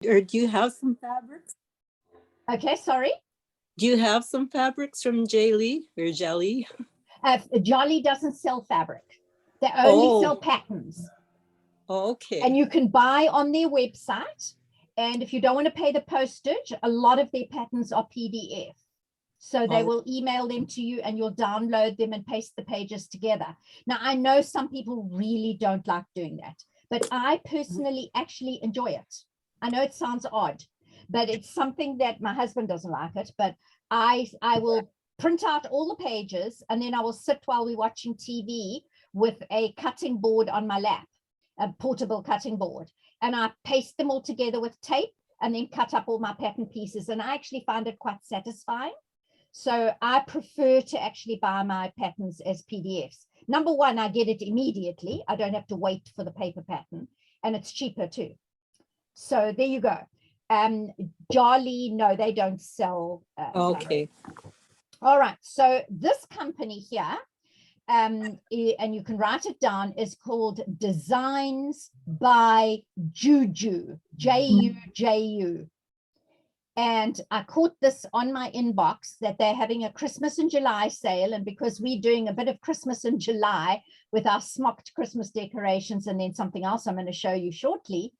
Or do you have some fabrics? Okay, sorry. Do you have some fabrics from Jolly or Jelly? Jolly doesn't sell fabric. They only sell patterns. Okay. And you can buy on their website. And if you don't want to pay the postage, a lot of their patterns are PDF. So they will email them to you and you'll download them and paste the pages together. Now, I know some people really don't like doing that, but I personally actually enjoy it. I know it sounds odd, but it's something that my husband doesn't like it, but I will print out all the pages and then I will sit while we're watching TV with a cutting board on my lap, a portable cutting board, and I paste them all together with tape and then cut up all my pattern pieces. And I actually find it quite satisfying. So I prefer to actually buy my patterns as PDFs. Number one, I get it immediately. I don't have to wait for the paper pattern, and it's cheaper too. So there you go. Jolly, no, they don't sell. Okay. All right. So this company here, and you can write it down, is called Designs by Juju, Juju. And I caught this on my inbox that they're having a Christmas in July sale. And because we're doing a bit of Christmas in July with our smocked Christmas decorations and then something else I'm going to show you shortly,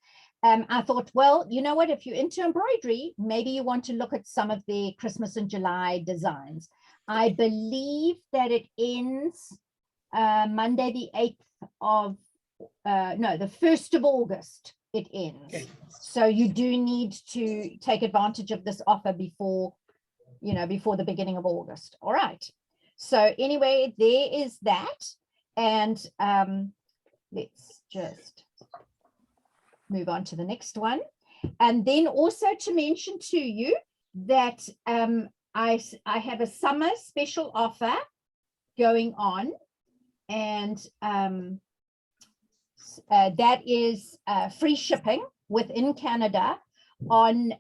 I thought, well, you know what, if you're into embroidery, maybe you want to look at some of the Christmas in July designs. I believe that it ends Monday, the 8th of, no, the 1st of August. It ends. Okay. So you do need to take advantage of this offer before, before the beginning of August. All right. So anyway, there is that. And let's just move on to the next one. And then also to mention to you that I have a summer special offer going on. And that is free shipping within Canada on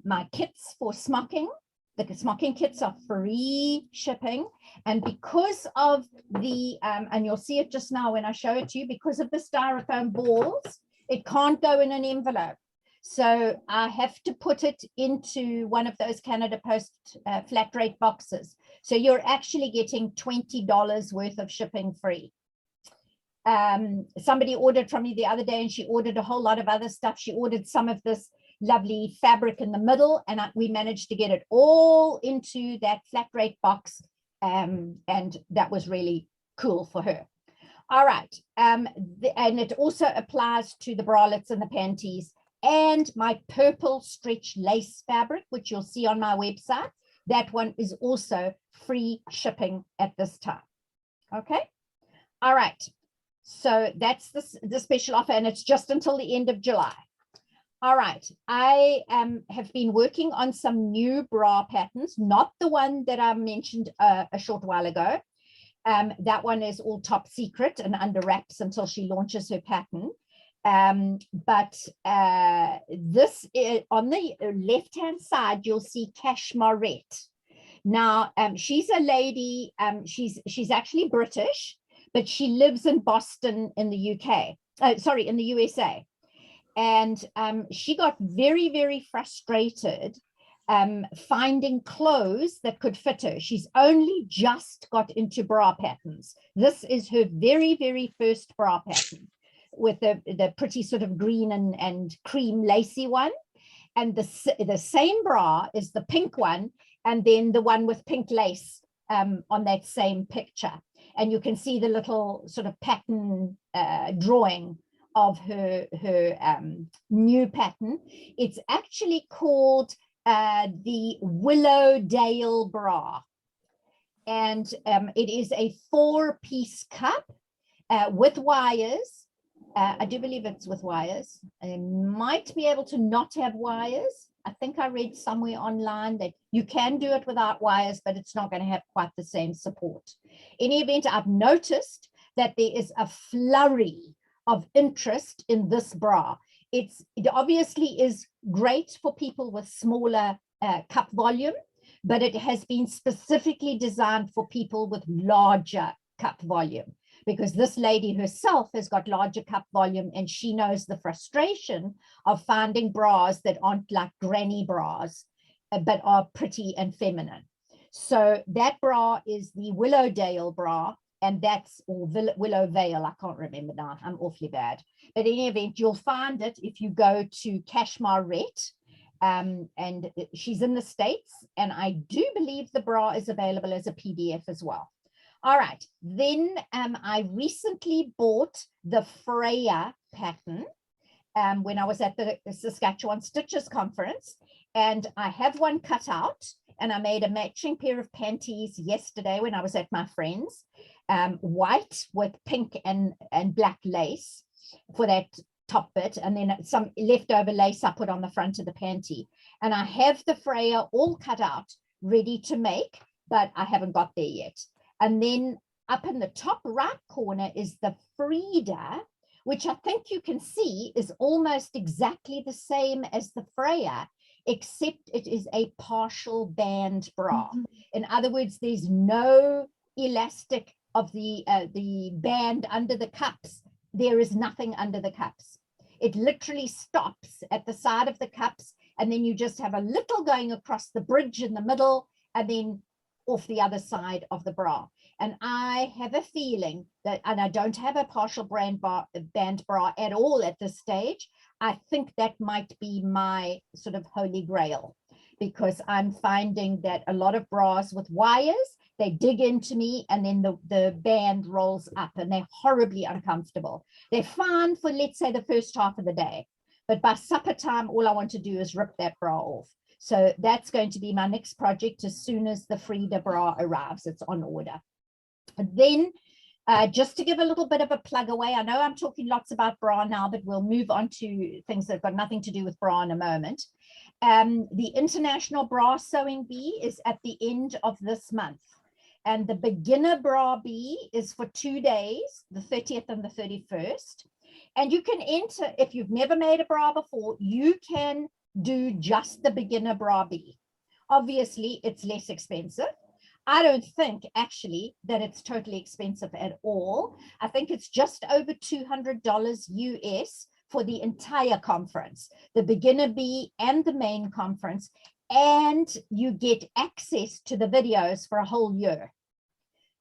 my kits for smocking. The smocking kits are free shipping. And because of the, and you'll see it just now when I show it to you, because of the styrofoam balls, it can't go in an envelope. So I have to put it into one of those Canada Post flat rate boxes. So you're actually getting $20 worth of shipping free. Somebody ordered from me the other day and she ordered a whole lot of other stuff. She ordered some of this lovely fabric in the middle and we managed to get it all into that flat rate box. And that was really cool for her. All right. And it also applies to the bralettes and the panties and my purple stretch lace fabric, which you'll see on my website. That one is also free shipping at this time. Okay. All right. So that's the special offer, and it's just until the end of July. All right, I have been working on some new bra patterns, not the one that I mentioned a short while ago. That one is all top secret and under wraps until she launches her pattern. But this is, on the left-hand side, you'll see Cash Moret. Now, she's a lady, she's actually British, but she lives in Boston in the UK, in the USA. And she got very, very frustrated finding clothes that could fit her. She's only just got into bra patterns. This is her very, very first bra pattern with the pretty sort of green and cream lacy one. And the same bra is the pink one, and then the one with pink lace on that same picture. And you can see the little sort of pattern drawing of her new pattern. It's actually called the Willowdale bra. And it is a 4-piece cup with wires. I do believe it's with wires. I might be able to not have wires. I think I read somewhere online that you can do it without wires, but it's not going to have quite the same support. In any event, I've noticed that there is a flurry of interest in this bra. It obviously is great for people with smaller cup volume, but it has been specifically designed for people with larger cup volume. because this lady herself has got larger cup volume and she knows the frustration of finding bras that aren't like granny bras, but are pretty and feminine. So that bra is the Willowdale bra, and that's, or Willow Vale, I can't remember now, I'm awfully bad. But in any event, you'll find it if you go to Kashmir-Rett, and she's in the States, and I do believe the bra is available as a PDF as well. All right, then I recently bought the Freya pattern when I was at the Saskatchewan Stitches conference, and I have one cut out, and I made a matching pair of panties yesterday when I was at my friend's, white with pink and black lace for that top bit, and then some leftover lace I put on the front of the panty. And I have the Freya all cut out, ready to make, but I haven't got there yet. And then up in the top right corner is the Frida, which I think you can see is almost exactly the same as the Freya, except it is a partial band bra. In other words, there's no elastic of the band under the cups. There is nothing under the cups. It literally stops at the side of the cups, and then you just have a little going across the bridge in the middle, and then off the other side of the bra. And I have a feeling that, and I don't have a partial band bra at all at this stage, I think that might be my sort of holy grail, because I'm finding that a lot of bras with wires, they dig into me, and then the band rolls up, and they're horribly uncomfortable. They're fine for, let's say, the first half of the day, but by supper time, all I want to do is rip that bra off. So that's going to be my next project as soon as the Frida bra arrives. It's on order. And then just to give a little bit of a plug away, I know I'm talking lots about bra now, but we'll move on to things that have got nothing to do with bra in a moment. The International Bra Sewing Bee is at the end of this month. And the beginner bra bee is for 2 days, the 30th and the 31st. And you can enter, if you've never made a bra before, you can do just the beginner bra bee. Obviously, it's less expensive. I don't think actually that it's totally expensive at all. I think it's just over $200 US for the entire conference, the beginner bee and the main conference. And you get access to the videos for a whole year.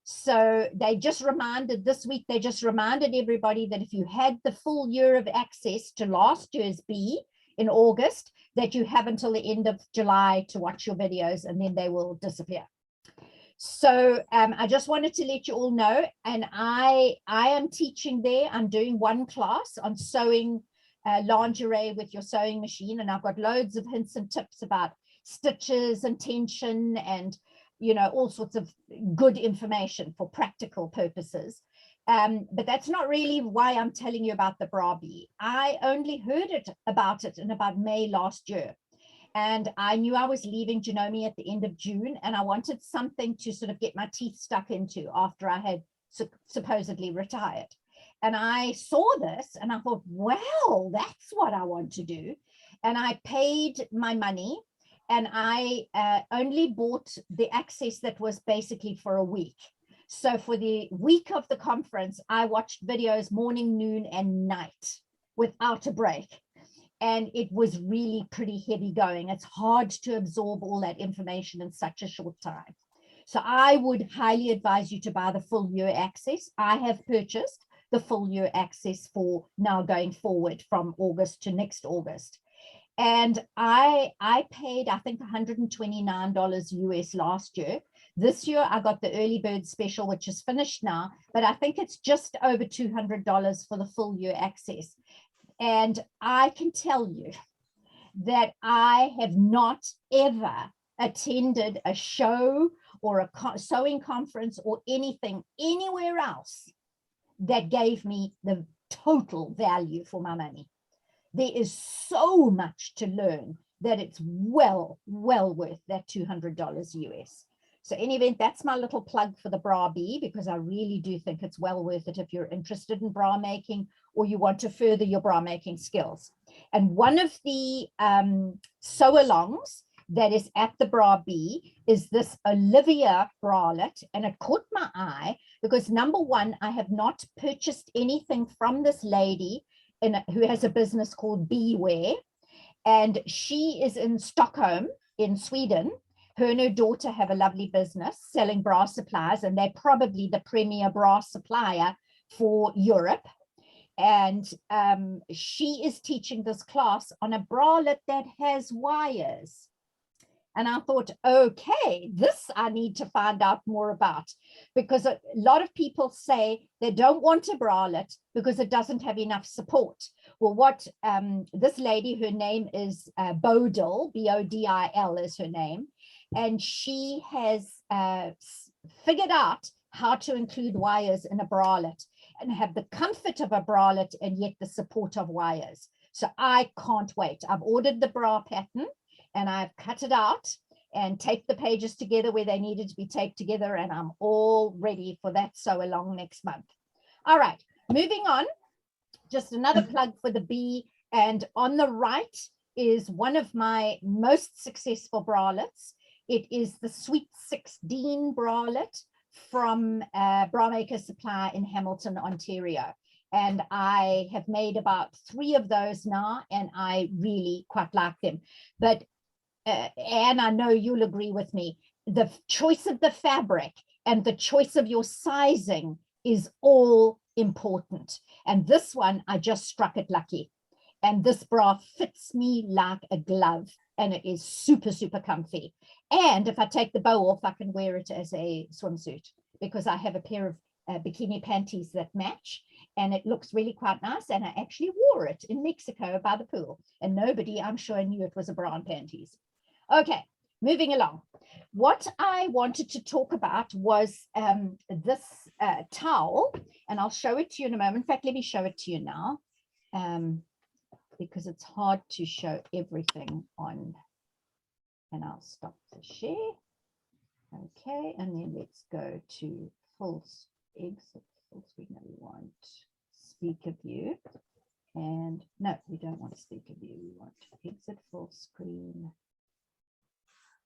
So they just reminded this week, they just reminded everybody that if you had the full year of access to last year's bee in August, that you have until the end of July to watch your videos, and then they will disappear. So I just wanted to let you all know, and I am teaching there. I'm doing one class on sewing lingerie with your sewing machine, and I've got loads of hints and tips about stitches and tension and, you know, all sorts of good information for practical purposes. But that's not really why I'm telling you about the bra bee. I only heard about it in about May last year. And I knew I was leaving Janome at the end of June, and I wanted something to sort of get my teeth stuck into after I had supposedly retired. And I saw this and I thought, well, that's what I want to do. And I paid my money, and I only bought the access that was basically for a week. So for the week of the conference, I watched videos morning, noon, and night without a break. And it was really pretty heavy going. It's hard to absorb all that information in such a short time. So I would highly advise you to buy the full year access. I have purchased the full year access for now going forward from August to next August. And I paid, I think, $129 US last year. This year, I got the early bird special, which is finished now, but I think it's just over $200 for the full year access. And I can tell you that I have not ever attended a show or a sewing conference or anything anywhere else that gave me the total value for my money. There is so much to learn that it's well worth that $200 US. So in any event, that's my little plug for the bra bee, because I really do think it's well worth it if you're interested in bra making or you want to further your bra making skills. And one of the sew-alongs that is at the Bra Bee is this Olivia bralette, and it caught my eye because number one, I have not purchased anything from this lady who has a business called Beware, and she is in Stockholm in Sweden. Her and her daughter have a lovely business selling bra supplies, and they're probably the premier bra supplier for Europe. And she is teaching this class on a bralette that has wires. And I thought, okay, this I need to find out more about, because a lot of people say they don't want a bralette because it doesn't have enough support. Well, what this lady, her name is Bodil, B-O-D-I-L is her name, and she has figured out how to include wires in a bralette and have the comfort of a bralette and yet the support of wires. So I can't wait. I've ordered the bra pattern and I've cut it out and taped the pages together where they needed to be taped together, and I'm all ready for that sew along next month. All right, moving on. Just another plug for the bee, and on the right is one of my most successful bralettes. It is the Sweet 16 bralette from Bra Maker Supply in Hamilton, Ontario. And I have made about 3 of those now, and I really quite like them. But Anne, I know you'll agree with me, the choice of the fabric and the choice of your sizing is all important. And this one, I just struck it lucky. And this bra fits me like a glove, and it is super, super comfy. And if I take the bow off, I can wear it as a swimsuit because I have a pair of bikini panties that match, and it looks really quite nice. And I actually wore it in Mexico by the pool, and nobody, I'm sure, knew it was a bra and panties. Okay, moving along. What I wanted to talk about was this towel, and I'll show it to you in a moment. In fact, let me show it to you now, because it's hard to show everything on, and I'll stop the share. Okay, and then let's go to exit full screen. No, we want speaker view, and no, we don't want speaker view. We want exit full screen.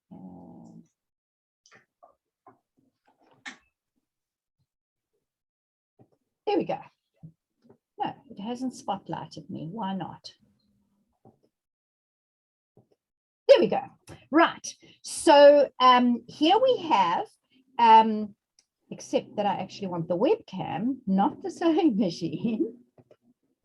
And there we go. No, it hasn't spotlighted me. Why not? There we go. Right. So here we have, except that I actually want the webcam, not the sewing machine.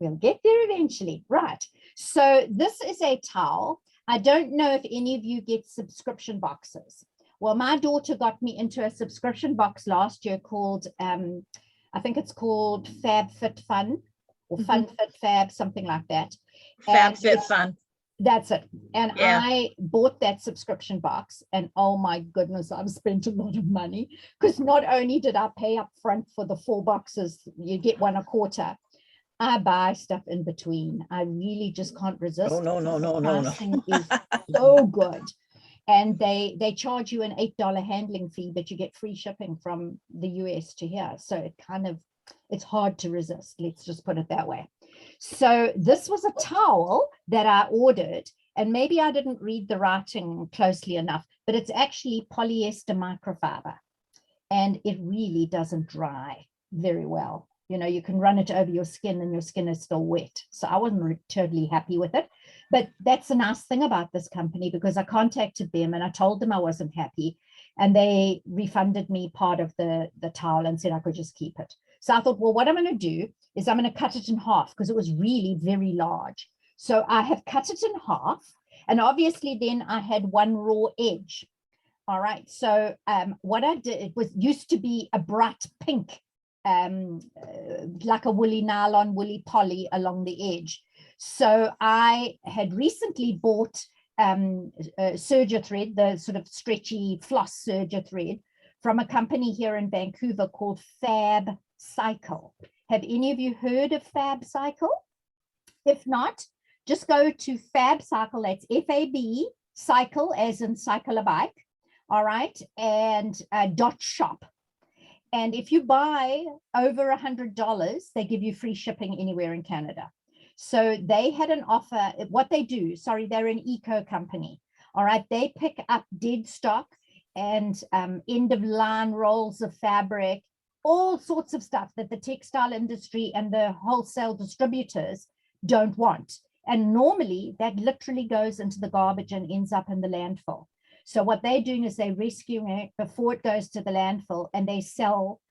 We'll get there eventually. Right. So this is a towel. I don't know if any of you get subscription boxes. Well, my daughter got me into a subscription box last year called, I think it's called Fab Fit Fun, or Fun Fit Fab, something like that. Fab Fit Fun. That's it. And yeah. I bought that subscription box, and oh my goodness, I've spent a lot of money, because not only did I pay up front for the 4 boxes, you get 1 a quarter, I buy stuff in between. I really just can't resist. Oh, no. Pricing is so good. And they charge you an $8 handling fee, but you get free shipping from the US to here. So it's hard to resist. Let's just put it that way. So this was a towel that I ordered, and maybe I didn't read the writing closely enough, but it's actually polyester microfiber, and it really doesn't dry very well. You know, you can run it over your skin and your skin is still wet. So I wasn't totally happy with it. But that's a nice thing about this company, because I contacted them and I told them I wasn't happy, and they refunded me part of the towel and said I could just keep it. So I thought, well, what I'm going to do is I'm going to cut it in half, because it was really very large. So I have cut it in half, and obviously then I had 1 raw edge. All right. So what I did, it used to be a bright pink, like a woolly nylon, woolly poly along the edge. So I had recently bought serger thread, the sort of stretchy floss serger thread, from a company here in Vancouver called Fab Cycle. Have any of you heard of Fab Cycle? If not, just go to Fab Cycle. That's F-A-B, cycle as in cycle a bike. All right, and .shop. And if you buy over $100, they give you free shipping anywhere in Canada. So they had an offer. What they do, sorry, they're an eco company. All right, they pick up dead stock and end of line rolls of fabric, all sorts of stuff that the textile industry and the wholesale distributors don't want. And normally that literally goes into the garbage and ends up in the landfill. So what they're doing is they're rescuing it before it goes to the landfill, and they sell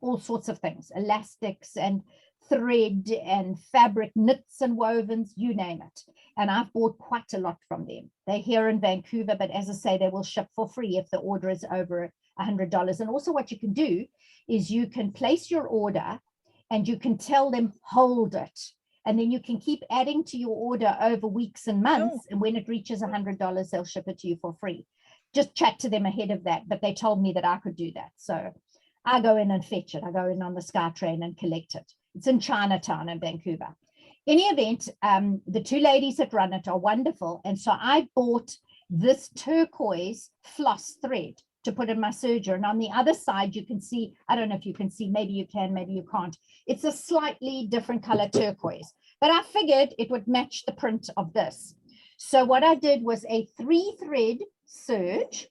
all sorts of things, elastics and thread and fabric, knits and wovens, you name it. And I've bought quite a lot from them. They're here in Vancouver, but as I say, they will ship for free if the order is over $100. And also what you can do is you can place your order and you can tell them, hold it. And then you can keep adding to your order over weeks and months. And when it reaches $100, they'll ship it to you for free. Just chat to them ahead of that. But they told me that I could do that. So I go in and fetch it. I go in on the SkyTrain and collect it. It's in Chinatown in Vancouver. Any event, the two ladies that run it are wonderful. And so I bought this turquoise floss thread to put in my serger. And on the other side, you can see, I don't know if you can see, maybe you can, maybe you can't. It's a slightly different color turquoise, but I figured it would match the print of this. So what I did was a 3-thread serge,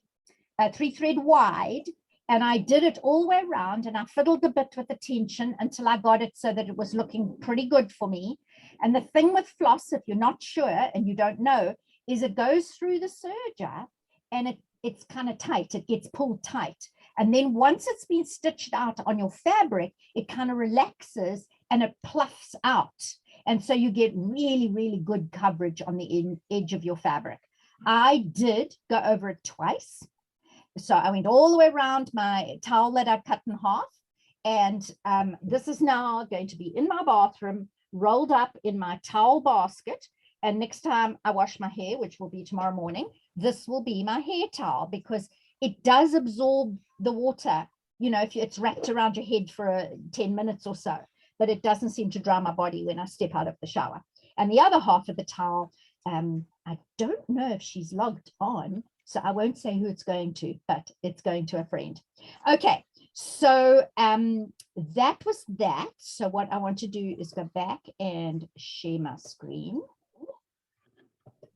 a 3-thread wide, and I did it all the way around, and I fiddled a bit with the tension until I got it so that it was looking pretty good for me. And the thing with floss, if you're not sure and you don't know, is it goes through the serger and it's kind of tight. It gets pulled tight. And then once it's been stitched out on your fabric, it kind of relaxes and it pluffs out. And so you get really, really good coverage on the edge of your fabric. I did go over it twice. So I went all the way around my towel that I'd cut in half. And this is now going to be in my bathroom, rolled up in my towel basket. And next time I wash my hair, which will be tomorrow morning, this will be my hair towel, because it does absorb the water, you know, if it's wrapped around your head for 10 minutes or so, but it doesn't seem to dry my body when I step out of the shower. And the other half of the towel, I don't know if she's logged on, so I won't say who it's going to, but it's going to a friend. Okay, so that was that. So what I want to do is go back and share my screen.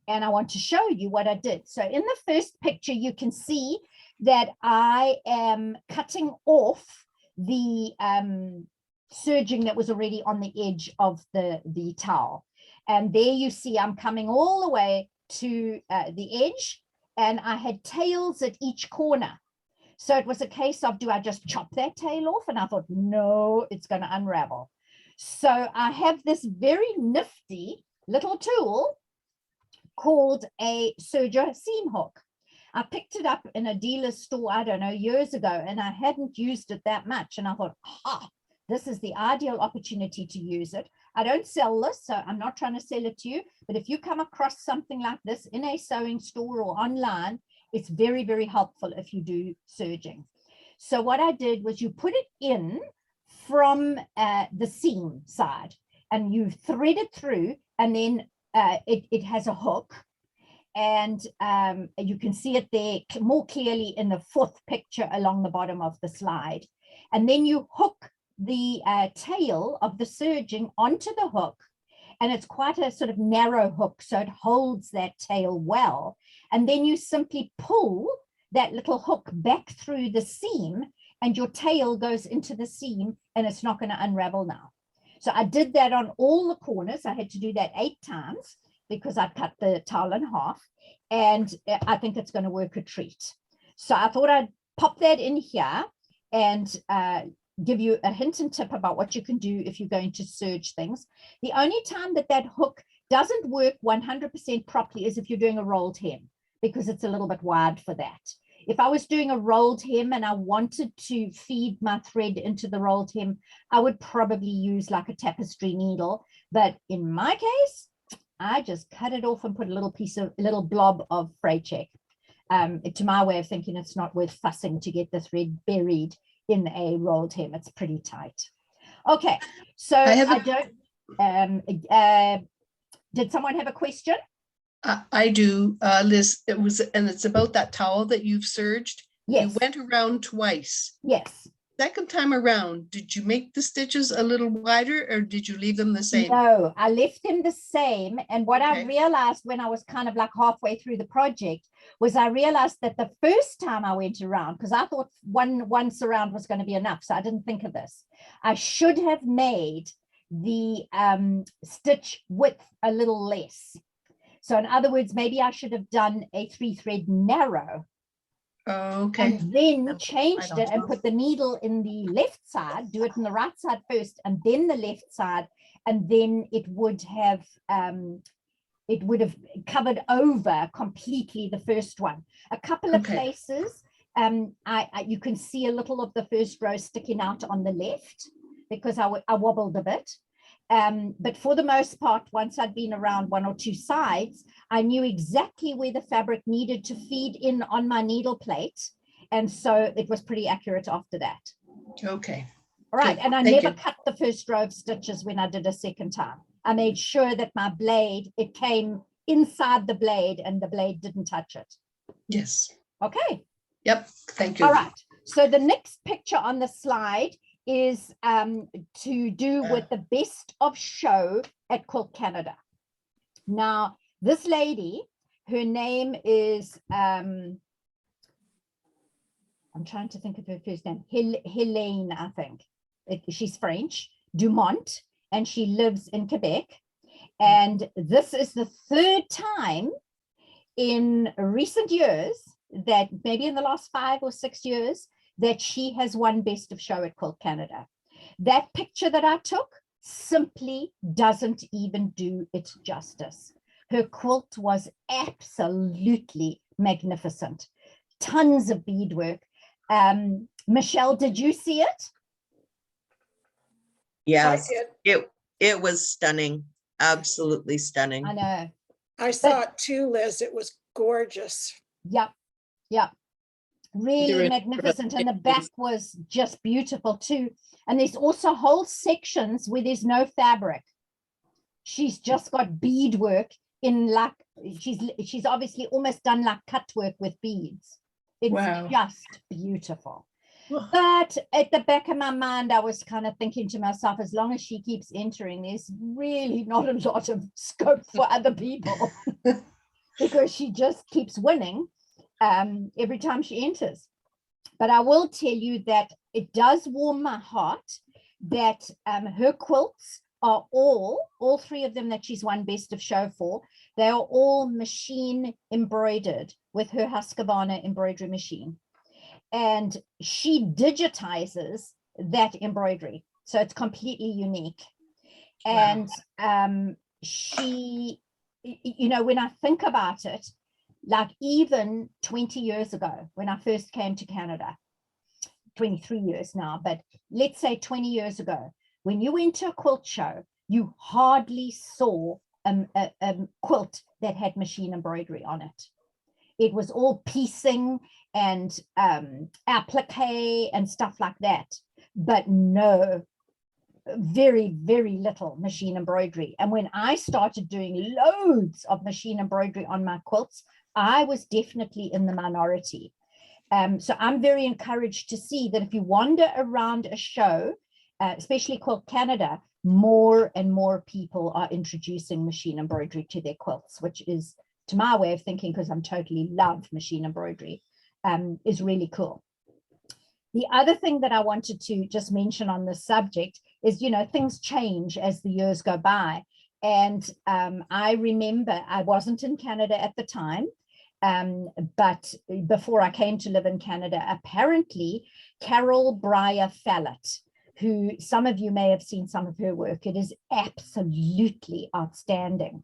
And I want to show you what I did. So in the first picture, you can see that I am cutting off the serging that was already on the edge of the towel. And there you see I'm coming all the way to the edge, and I had tails at each corner. So it was a case of, do I just chop that tail off? And I thought, no, it's going to unravel. So I have this very nifty little tool called a serger seam hook. I picked it up in a dealer's store, I don't know, years ago, and I hadn't used it that much. And I thought, this is the ideal opportunity to use it. I don't sell this, so I'm not trying to sell it to you. But if you come across something like this in a sewing store or online, it's very, very helpful if you do serging. So what I did was you put it in from the seam side, and you thread it through, and then it has a hook, and you can see it there more clearly in the fourth picture along the bottom of the slide. And then you hook the tail of the serging onto the hook, and it's quite a sort of narrow hook, so it holds that tail well. And then you simply pull that little hook back through the seam, and your tail goes into the seam, and it's not going to unravel now. So I did that on all the corners. I had to do that 8 times because I cut the towel in half, and I think it's going to work a treat. So I thought I'd pop that in here and give you a hint and tip about what you can do if you're going to serge things. The only time that that hook doesn't work 100% properly is if you're doing a rolled hem, because it's a little bit wide for that. If I was doing a rolled hem and I wanted to feed my thread into the rolled hem, I would probably use like a tapestry needle. But in my case, I just cut it off and put a little blob of fray check. To my way of thinking, it's not worth fussing to get the thread buried in a rolled hem. It's pretty did someone have a question? I do, Liz. It's about that towel that you've serged. Yes. You went around twice. Yes. second time around, did you make the stitches a little wider or did you leave them the same? No, I left them the same. And what I Okay. realized when I was kind of like halfway through the project was I realized that the first time I went around, because I thought one surround was going to be enough, so I didn't think of this. I should have made the stitch width a little less. So in other words, maybe I should have done a 3-thread narrow Okay, and then That's- changed don't it and know. put the needle in the left side, do it in the right side first and then the left side, and then it would have covered over completely the first one. A couple of Okay. places, you can see a little of the first row sticking out on the left because I wobbled a bit. But for the most part, once I'd been around one or two sides, I knew exactly where the fabric needed to feed in on my needle plate. And so it was pretty accurate after that. Okay, All right. Good. And I Thank never you. cut the first row of stitches when I did a second time. I made sure that my blade, it came inside the blade and the blade didn't touch it. yes, Okay. yep, thank you. All right. So the next picture on the slide is to do with the best of show at Quilt Canada. Now, this lady, her name is, I'm trying to think of her first name, Helene, I think. She's French, Dumont, and she lives in Quebec. And this is the third time in recent years that maybe in the last 5 or 6 years that she has won Best of Show at Quilt Canada. That picture that I took simply doesn't even do it justice. Her quilt was absolutely magnificent. Tons of beadwork. Michelle, did you see it? Yes, it was stunning, absolutely stunning. I know. I saw it too, Liz. It was gorgeous. Yep. Yep. Really During- magnificent. And the back was just beautiful too. And there's also whole sections where there's no fabric. She's just got beadwork in like, she's obviously almost done like cut work with beads. It's Wow. just beautiful. Well, But at the back of my mind, I was kind of thinking to myself, as long as she keeps entering, there's really not a lot of scope for other people because she just keeps winning every time she enters. But I will tell you that it does warm my heart that her quilts are all 3 of them that she's won Best of Show for, they are all machine embroidered with her Husqvarna embroidery machine. And she digitizes that embroidery. So it's completely unique. Wow. And she, you know, when I think about it, like even 20 years ago, when I first came to Canada, 23 years now, but let's say 20 years ago, when you went to a quilt show, you hardly saw a quilt that had machine embroidery on it. It was all piecing and applique and stuff like that, but no, very, very little machine embroidery. And when I started doing loads of machine embroidery on my quilts, I was definitely in the minority. So I'm very encouraged to see that if you wander around a show, especially Quilt Canada, more and more people are introducing machine embroidery to their quilts, which is, to my way of thinking, because I'm totally love machine embroidery, is really cool. The other thing that I wanted to just mention on this subject is, you know, things change as the years go by. And I remember I wasn't in Canada at the time, but before I came to live in Canada, apparently Carol Breyer Fallett, who some of you may have seen some of her work, it is absolutely outstanding.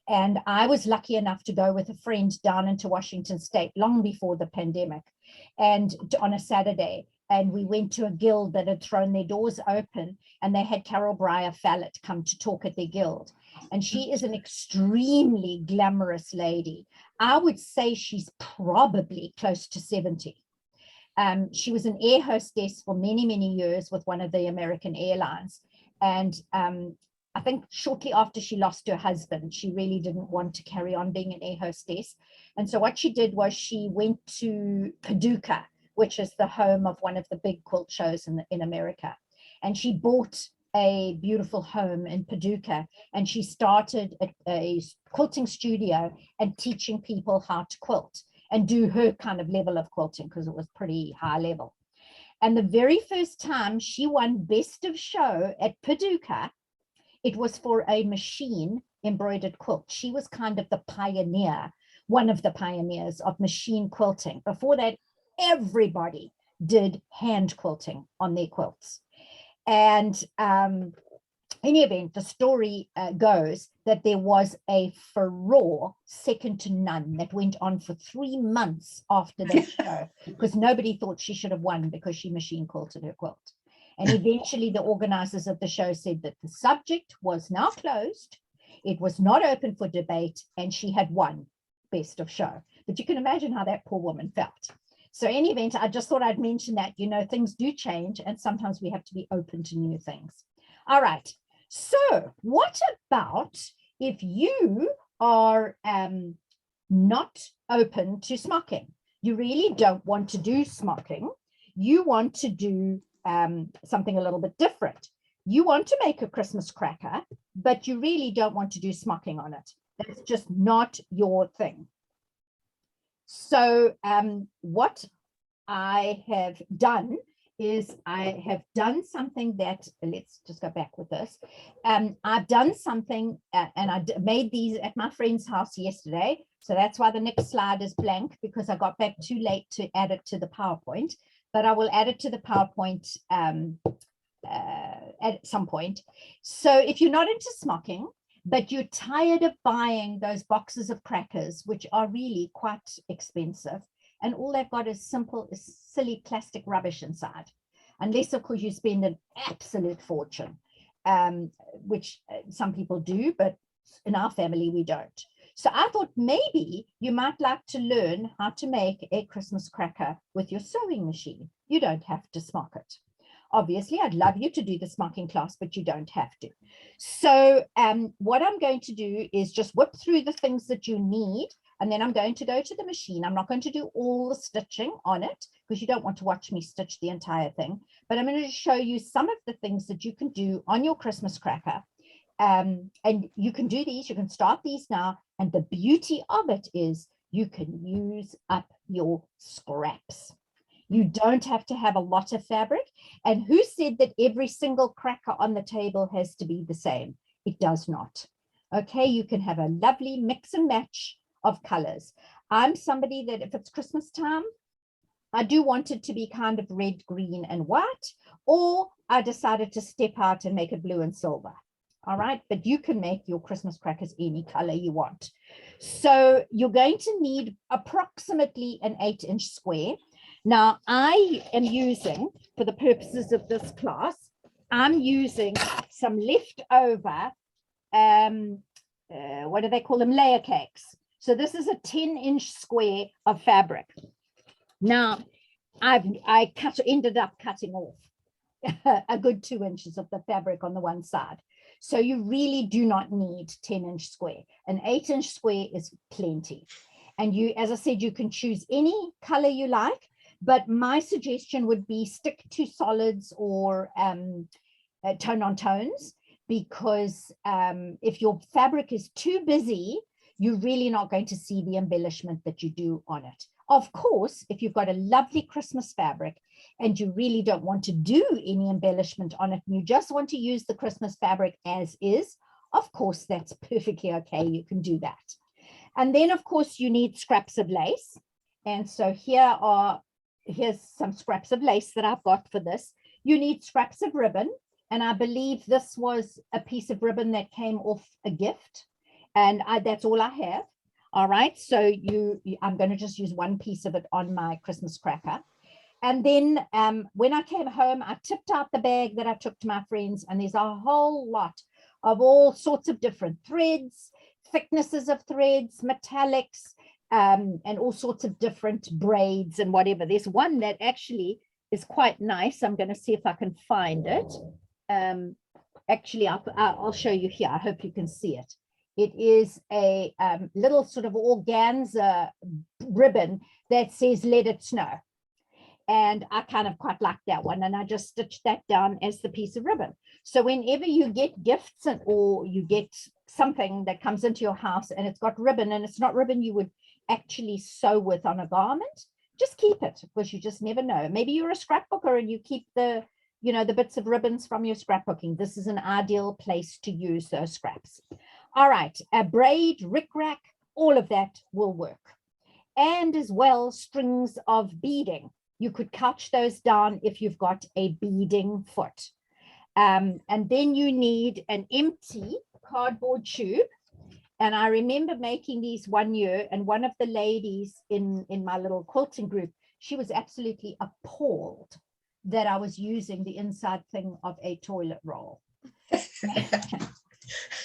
And I was lucky enough to go with a friend down into Washington State long before the pandemic and on a Saturday. And we went to a guild that had thrown their doors open and they had Carol Breyer Fallett come to talk at their guild. And she is an extremely glamorous lady. I would say she's probably close to 70. She was an air hostess for many, many years with one of the American Airlines. And I think shortly after she lost her husband, she really didn't want to carry on being an air hostess. And so what she did was she went to Paducah, which is the home of one of the big quilt shows in America. And she bought a beautiful home in Paducah, and she started a quilting studio and teaching people how to quilt and do her kind of level of quilting, because it was pretty high level. And the very first time she won Best of Show at Paducah, it was for a machine embroidered quilt. She was kind of the pioneer, one of the pioneers of machine quilting. Before that, everybody did hand quilting on their quilts. And in any event, the story goes that there was a furore second to none that went on for 3 months after that show, because nobody thought she should have won because she machine quilted her quilt. And eventually the organizers of the show said that the subject was now closed, it was not open for debate, and she had won Best of Show. But you can imagine how that poor woman felt. So in any event, I just thought I'd mention that, you know, things do change and sometimes we have to be open to new things. All right. So what about if you are not open to smocking? You really don't want to do smocking. You want to do something a little bit different. You want to make a Christmas cracker, but you really don't want to do smocking on it. That's just not your thing. So what I have done is I have done something that, let's just go back with this. I've done something and I made these at my friend's house yesterday. So that's why the next slide is blank, because I got back too late to add it to the PowerPoint, but I will add it to the PowerPoint at some point. So if you're not into smocking, but you're tired of buying those boxes of crackers, which are really quite expensive, and all they've got is silly plastic rubbish inside, unless of course you spend an absolute fortune, which some people do, but in our family we don't. So I thought maybe you might like to learn how to make a Christmas cracker with your sewing machine. You don't have to smock it. Obviously, I'd love you to do the smocking class, but you don't have to. So what I'm going to do is just whip through the things that you need, and then I'm going to go to the machine. I'm not going to do all the stitching on it, because you don't want to watch me stitch the entire thing, but I'm going to show you some of the things that you can do on your Christmas cracker. And you can do these, you can start these now, and the beauty of it is you can use up your scraps. You don't have to have a lot of fabric. And who said that every single cracker on the table has to be the same? It does not. Okay, you can have a lovely mix and match of colors. I'm somebody that if it's Christmas time, I do want it to be kind of red, green, and white, or I decided to step out and make it blue and silver. All right, but you can make your Christmas crackers any color you want. So you're going to need approximately an 8-inch square. Now, I am using, for the purposes of this class, I'm using some leftover, what do they call them, layer cakes. So this is a 10-inch square of fabric. Now, I ended up cutting off a good 2 inches of the fabric on the one side. So you really do not need 10-inch square. An 8-inch square is plenty. And you, as I said, you can choose any color you like. But my suggestion would be stick to solids or tone on tones, because if your fabric is too busy, you're really not going to see the embellishment that you do on it. Of course, if you've got a lovely Christmas fabric and you really don't want to do any embellishment on it, and you just want to use the Christmas fabric as is, of course, that's perfectly okay. You can do that. And then, of course, you need scraps of lace. And so here's some scraps of lace that I've got for this. You need scraps of ribbon. And I believe this was a piece of ribbon that came off a gift. And that's all I have. All right. So I'm going to just use one piece of it on my Christmas cracker. And then when I came home, I tipped out the bag that I took to my friends. And there's a whole lot of all sorts of different threads, thicknesses of threads, metallics, and all sorts of different braids and whatever. There's one that actually is quite nice. I'm going to see if I can find it. Actually, I'll show you here. I hope you can see it. It is a little sort of organza ribbon that says "Let It Snow." And I kind of quite like that one. And I just stitched that down as the piece of ribbon. So whenever you get gifts or you get something that comes into your house and it's got ribbon and it's not ribbon you would actually sew with on a garment, just keep it, because you just never know. Maybe you're a scrapbooker and you keep the, you know, the bits of ribbons from your scrapbooking. This is an ideal place to use those scraps. All right, a braid, rickrack, all of that will work. And as well, strings of beading. You could couch those down if you've got a beading foot. And then you need an empty cardboard tube. And I remember making these one year, and one of the ladies in my little quilting group, she was absolutely appalled that I was using the inside thing of a toilet roll.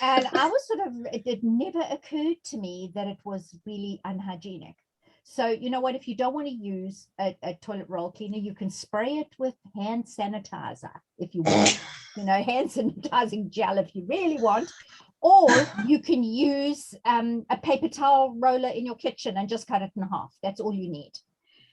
And I was sort of, it never occurred to me that it was really unhygienic. So, you know what, if you don't want to use a toilet roll cleaner, you can spray it with hand sanitizer if you want, you know, hand sanitizing gel if you really want, or you can use a paper towel roller in your kitchen and just cut it in half. That's all you need.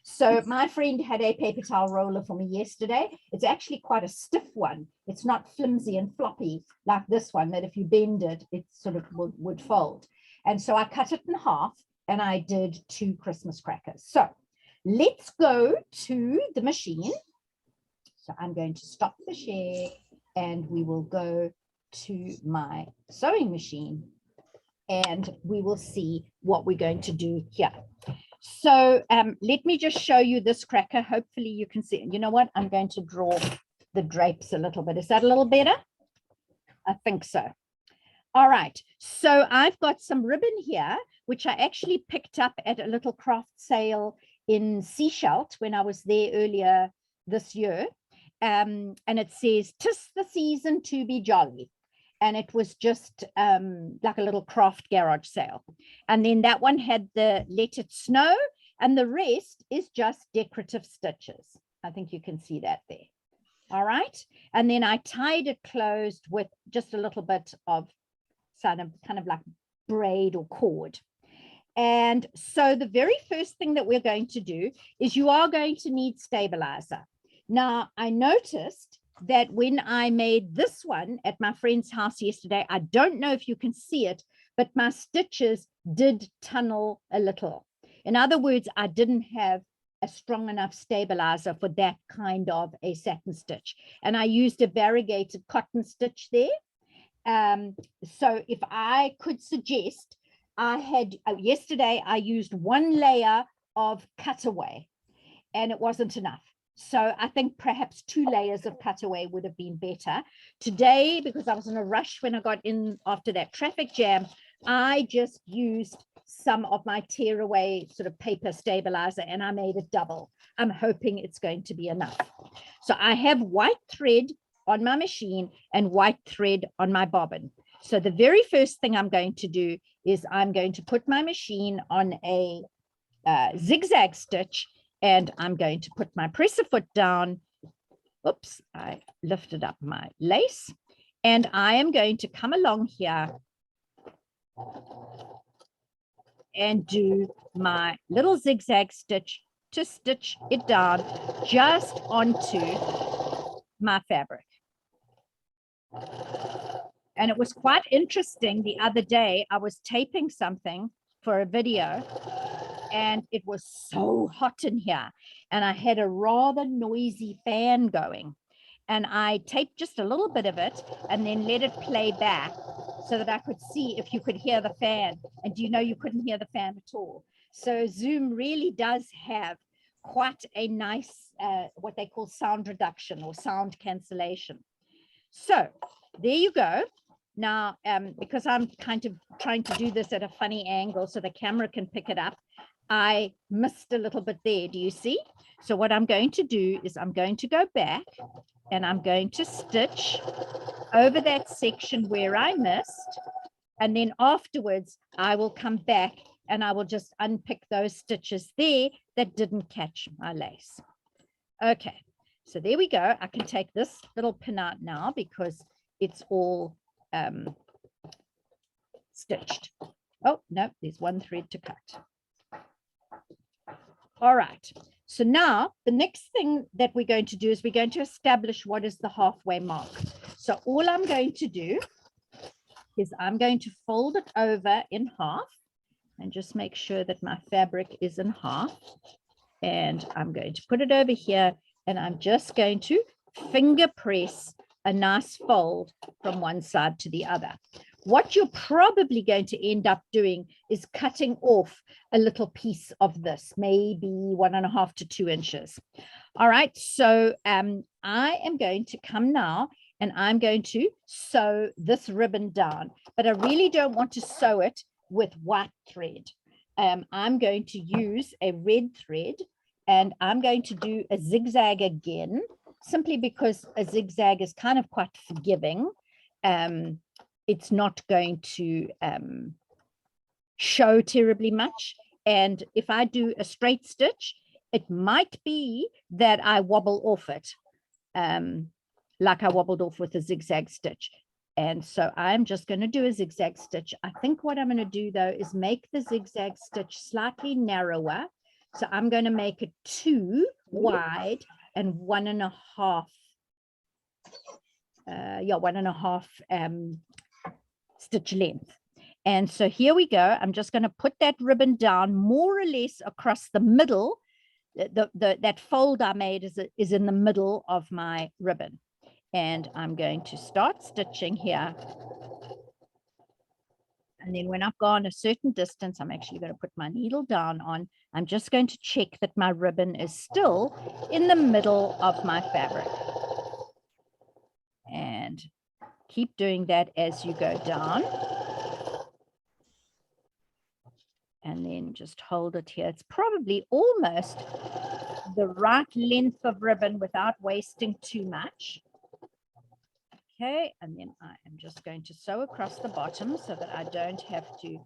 So my friend had a paper towel roller for me yesterday. It's actually quite a stiff one. It's not flimsy and floppy like this one that if you bend it, it sort of would fold. And so I cut it in half and I did 2 Christmas crackers. So let's go to the machine. So I'm going to stop the share and we will go to my sewing machine and we will see what we're going to do here. So let me just show you this cracker. Hopefully you can see. You know what? I'm going to draw the drapes a little bit. Is that a little better? I think so. All right. So I've got some ribbon here, which I actually picked up at a little craft sale in Seashelt when I was there earlier this year. And it says, "'Tis the season to be jolly." And it was just like a little craft garage sale. And then that one had the "Let It Snow," and the rest is just decorative stitches. I think you can see that there. All right. And then I tied it closed with just a little bit of kind of like braid or cord. And so the very first thing that we're going to do is you are going to need stabilizer. Now, I noticed that when I made this one at my friend's house yesterday, I don't know if you can see it, but my stitches did tunnel a little. In other words, I didn't have a strong enough stabilizer for that kind of a satin stitch. And I used a variegated cotton stitch there. So if I could suggest, I had, yesterday I used 1 layer of cutaway and it wasn't enough. So I think perhaps 2 layers of cutaway would have been better. Today, because I was in a rush when I got in after that traffic jam, I just used some of my tearaway sort of paper stabilizer and I made it double. I'm hoping it's going to be enough. So I have white thread on my machine and white thread on my bobbin. So the very first thing I'm going to do is I'm going to put my machine on a zigzag stitch, and I'm going to put my presser foot down. Oops, I lifted up my lace, and I am going to come along here and do my little zigzag stitch to stitch it down just onto my fabric. And it was quite interesting the other day, I was taping something for a video and it was so hot in here and I had a rather noisy fan going and I taped just a little bit of it and then let it play back so that I could see if you could hear the fan. And do you know, you couldn't hear the fan at all. So Zoom really does have quite a nice, what they call sound reduction or sound cancellation. So there you go. Now, because I'm kind of trying to do this at a funny angle so the camera can pick it up, I missed a little bit there. Do you see? So what I'm going to do is I'm going to go back and I'm going to stitch over that section where I missed. And then afterwards, I will come back and I will just unpick those stitches there that didn't catch my lace. Okay, so there we go. I can take this little pin out now because it's all stitched. Oh, no, there's one thread to cut. All right, So now the next thing that we're going to do is we're going to establish what is the halfway mark. So all I'm going to do is I'm going to fold it over in half and just make sure that my fabric is in half. And I'm going to put it over here and I'm just going to finger press a nice fold from one side to the other. What you're probably going to end up doing is cutting off a little piece of this, maybe 1.5 to 2 inches. All right, so I am going to come now and I'm going to sew this ribbon down, but I really don't want to sew it with white thread. I'm going to use a red thread and I'm going to do a zigzag again, simply because a zigzag is kind of quite forgiving. It's not going to show terribly much. And if I do a straight stitch, it might be that I wobble off it, like I wobbled off with a zigzag stitch. And so I'm just going to do a zigzag stitch. I think what I'm going to do though is make the zigzag stitch slightly narrower. So I'm going to make it 2 wide and 1.5. 1.5 stitch length. And so here we go. I'm just going to put that ribbon down more or less across the middle. That fold I made is in the middle of my ribbon. And I'm going to start stitching here. And then when I've gone a certain distance, I'm actually going to put my needle down on. I'm just going to check that my ribbon is still in the middle of my fabric. And keep doing that as you go down. And then just hold it here. It's probably almost the right length of ribbon without wasting too much. Okay, and then I am just going to sew across the bottom so that I don't have to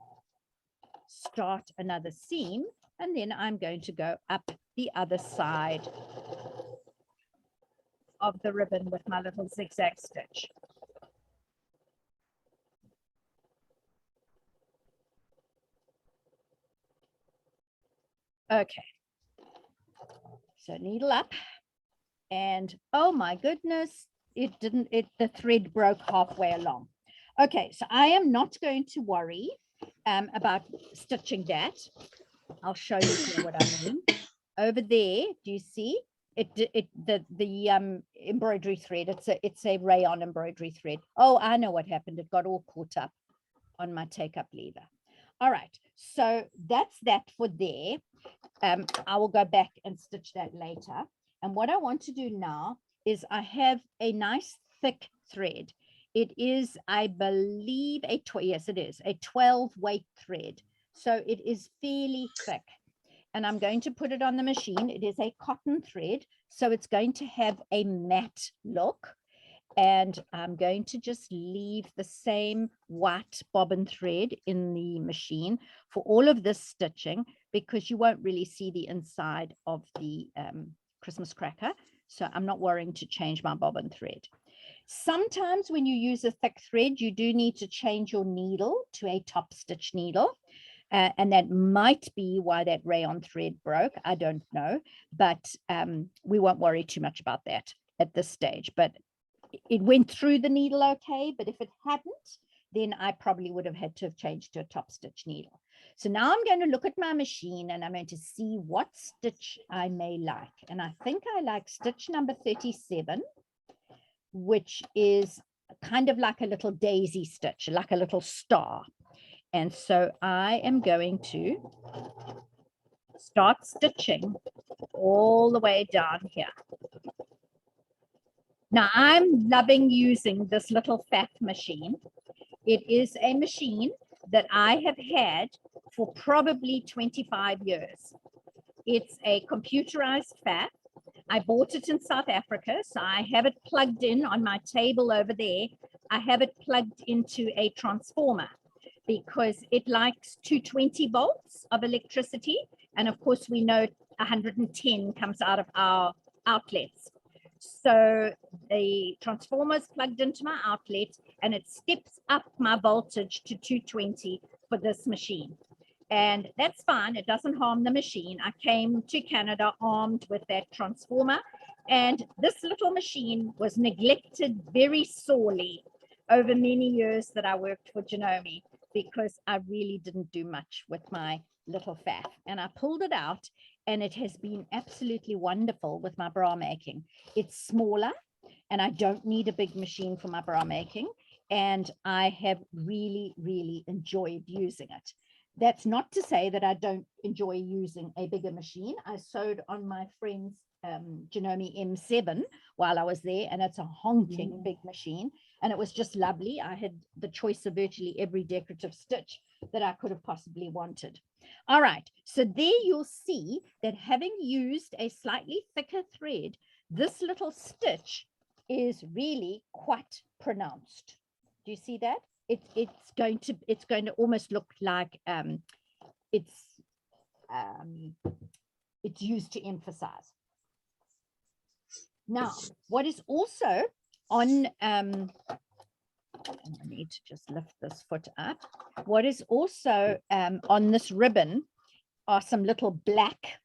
start another seam. And then I'm going to go up the other side of the ribbon with my little zigzag stitch. Okay, so needle up, and oh my goodness, the thread broke halfway along. Okay, so I am not going to worry about stitching that. I'll show you here what I mean. Over there, do you see the embroidery thread? It's a rayon embroidery thread. Oh, I know what happened. It got all caught up on my take-up lever. All right, so that's that for there. I will go back and stitch that later. And what I want to do now is I have a nice thick thread. It is, I believe, yes, it is a 12 weight thread. So it is fairly thick. And I'm going to put it on the machine. It is a cotton thread, so it's going to have a matte look. And I'm going to just leave the same white bobbin thread in the machine for all of this stitching, because you won't really see the inside of the Christmas cracker. So I'm not worrying to change my bobbin thread. Sometimes when you use a thick thread, you do need to change your needle to a top stitch needle. And that might be why that rayon thread broke. I don't know, but we won't worry too much about that at this stage. But it went through the needle okay, but if it hadn't, then I probably would have had to have changed to a top stitch needle. So now I'm going to look at my machine and I'm going to see what stitch I may like. And I think I like stitch number 37, which is kind of like a little daisy stitch, like a little star. And so I am going to start stitching all the way down here. Now I'm loving using this little fat machine. It is a machine that I have had for probably 25 years. It's a computerized fat. I bought it in South Africa, so I have it plugged in on my table over there. I have it plugged into a transformer because it likes 220 volts of electricity. And of course, we know 110 comes out of our outlets. So the transformer is plugged into my outlet and it steps up my voltage to 220 for this machine. And that's fine. It doesn't harm the machine. I came to Canada armed with that transformer, and this little machine was neglected very sorely over many years that I worked for Janome, because I really didn't do much with my little faff. And I pulled it out, and it has been absolutely wonderful with my bra making. It's smaller, and I don't need a big machine for my bra making. And I have really, really enjoyed using it. That's not to say that I don't enjoy using a bigger machine. I sewed on my friend's Janome M7 while I was there, and it's a honking big machine, and it was just lovely. I had the choice of virtually every decorative stitch that I could have possibly wanted. All right, so there you'll see that having used a slightly thicker thread, this little stitch is really quite pronounced. Do you see that? It's going to almost look like it's used to emphasize. Now, what is also on, I need to just lift this foot up. What is also on this ribbon are some little black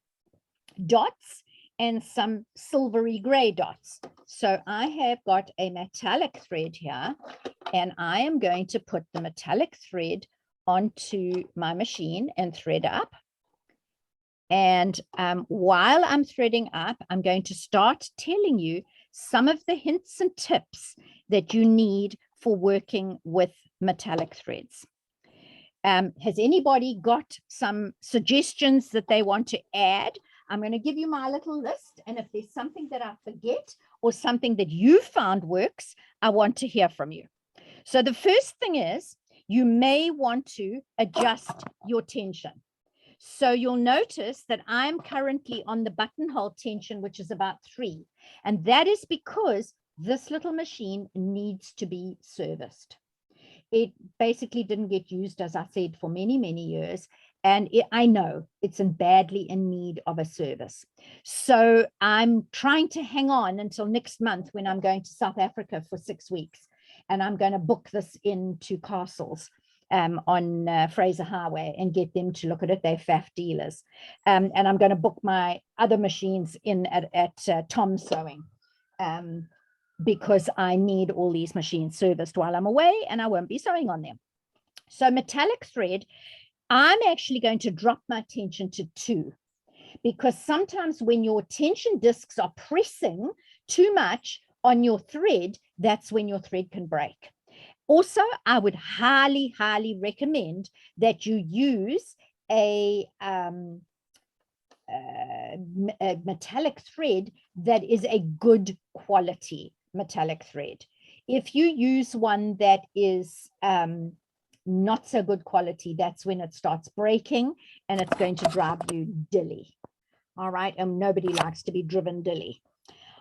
dots and some silvery gray dots. So I have got a metallic thread here, and I am going to put the metallic thread onto my machine and thread up. And while I'm threading up, I'm going to start telling you some of the hints and tips that you need for working with metallic threads. Has anybody got some suggestions that they want to add? I'm going to give you my little list, and if there's something that I forget or something that you found works, I want to hear from you. So the first thing is, you may want to adjust your tension. So you'll notice that I'm currently on the buttonhole tension, which is about 3. And that is because this little machine needs to be serviced. It basically didn't get used, as I said, for many, many years. And I know it's badly in need of a service. So I'm trying to hang on until next month when I'm going to South Africa for 6 weeks. And I'm going to book this into Castles on Fraser Highway and get them to look at it. They're faff dealers. And I'm going to book my other machines in at Tom Sewing, because I need all these machines serviced while I'm away, and I won't be sewing on them. So metallic thread, I'm actually going to drop my tension to 2, because sometimes when your tension discs are pressing too much on your thread, that's when your thread can break. Also, I would highly, highly recommend that you use a metallic thread that is a good quality metallic thread. If you use one that is not so good quality, that's when it starts breaking, and it's going to drive you dilly. All right, and nobody likes to be driven dilly.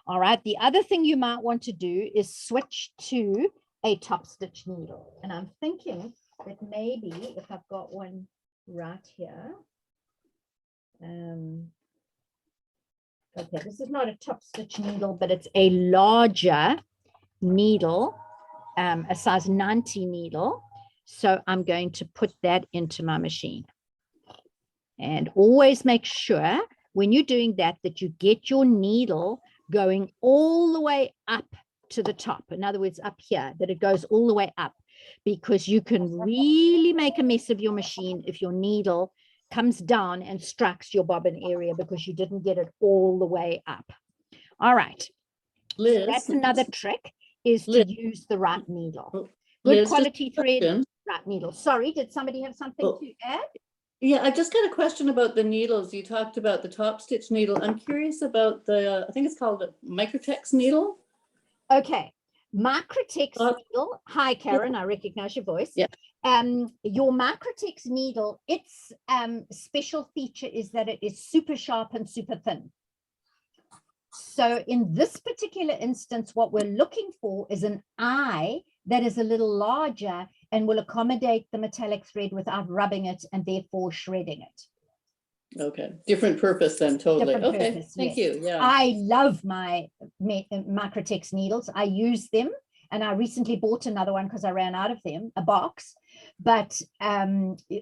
All right, the other thing you might want to do is switch to a top stitch needle. And I'm thinking that maybe if I've got one right here. Okay, this is not a top stitch needle, but it's a larger needle, a size 90 needle. So I'm going to put that into my machine. And always make sure when you're doing that, that you get your needle going all the way up to the top. In other words, up here, that it goes all the way up, because you can really make a mess of your machine if your needle comes down and strikes your bobbin area because you didn't get it all the way up. All right. Liz, So that's another trick, is to Liz, use the right needle. Good Liz, quality just a thread, question. right needle. Sorry, did somebody have something Oh. to add? Yeah, I just got a question about the needles. You talked about the top stitch needle. I'm curious about the, I think it's called a Microtex needle. Okay, Microtex Uh, needle. Hi, Karen, I recognize your voice. Yeah. Your Microtex needle, its special feature is that it is super sharp and super thin. So in this particular instance, what we're looking for is an eye that is a little larger and will accommodate the metallic thread without rubbing it and therefore shredding it. Okay, different purpose then, totally. Different Okay, purpose, thank yes. you. Yeah. I love my Microtex needles. I use them, and I recently bought another one because I ran out of them, a box. But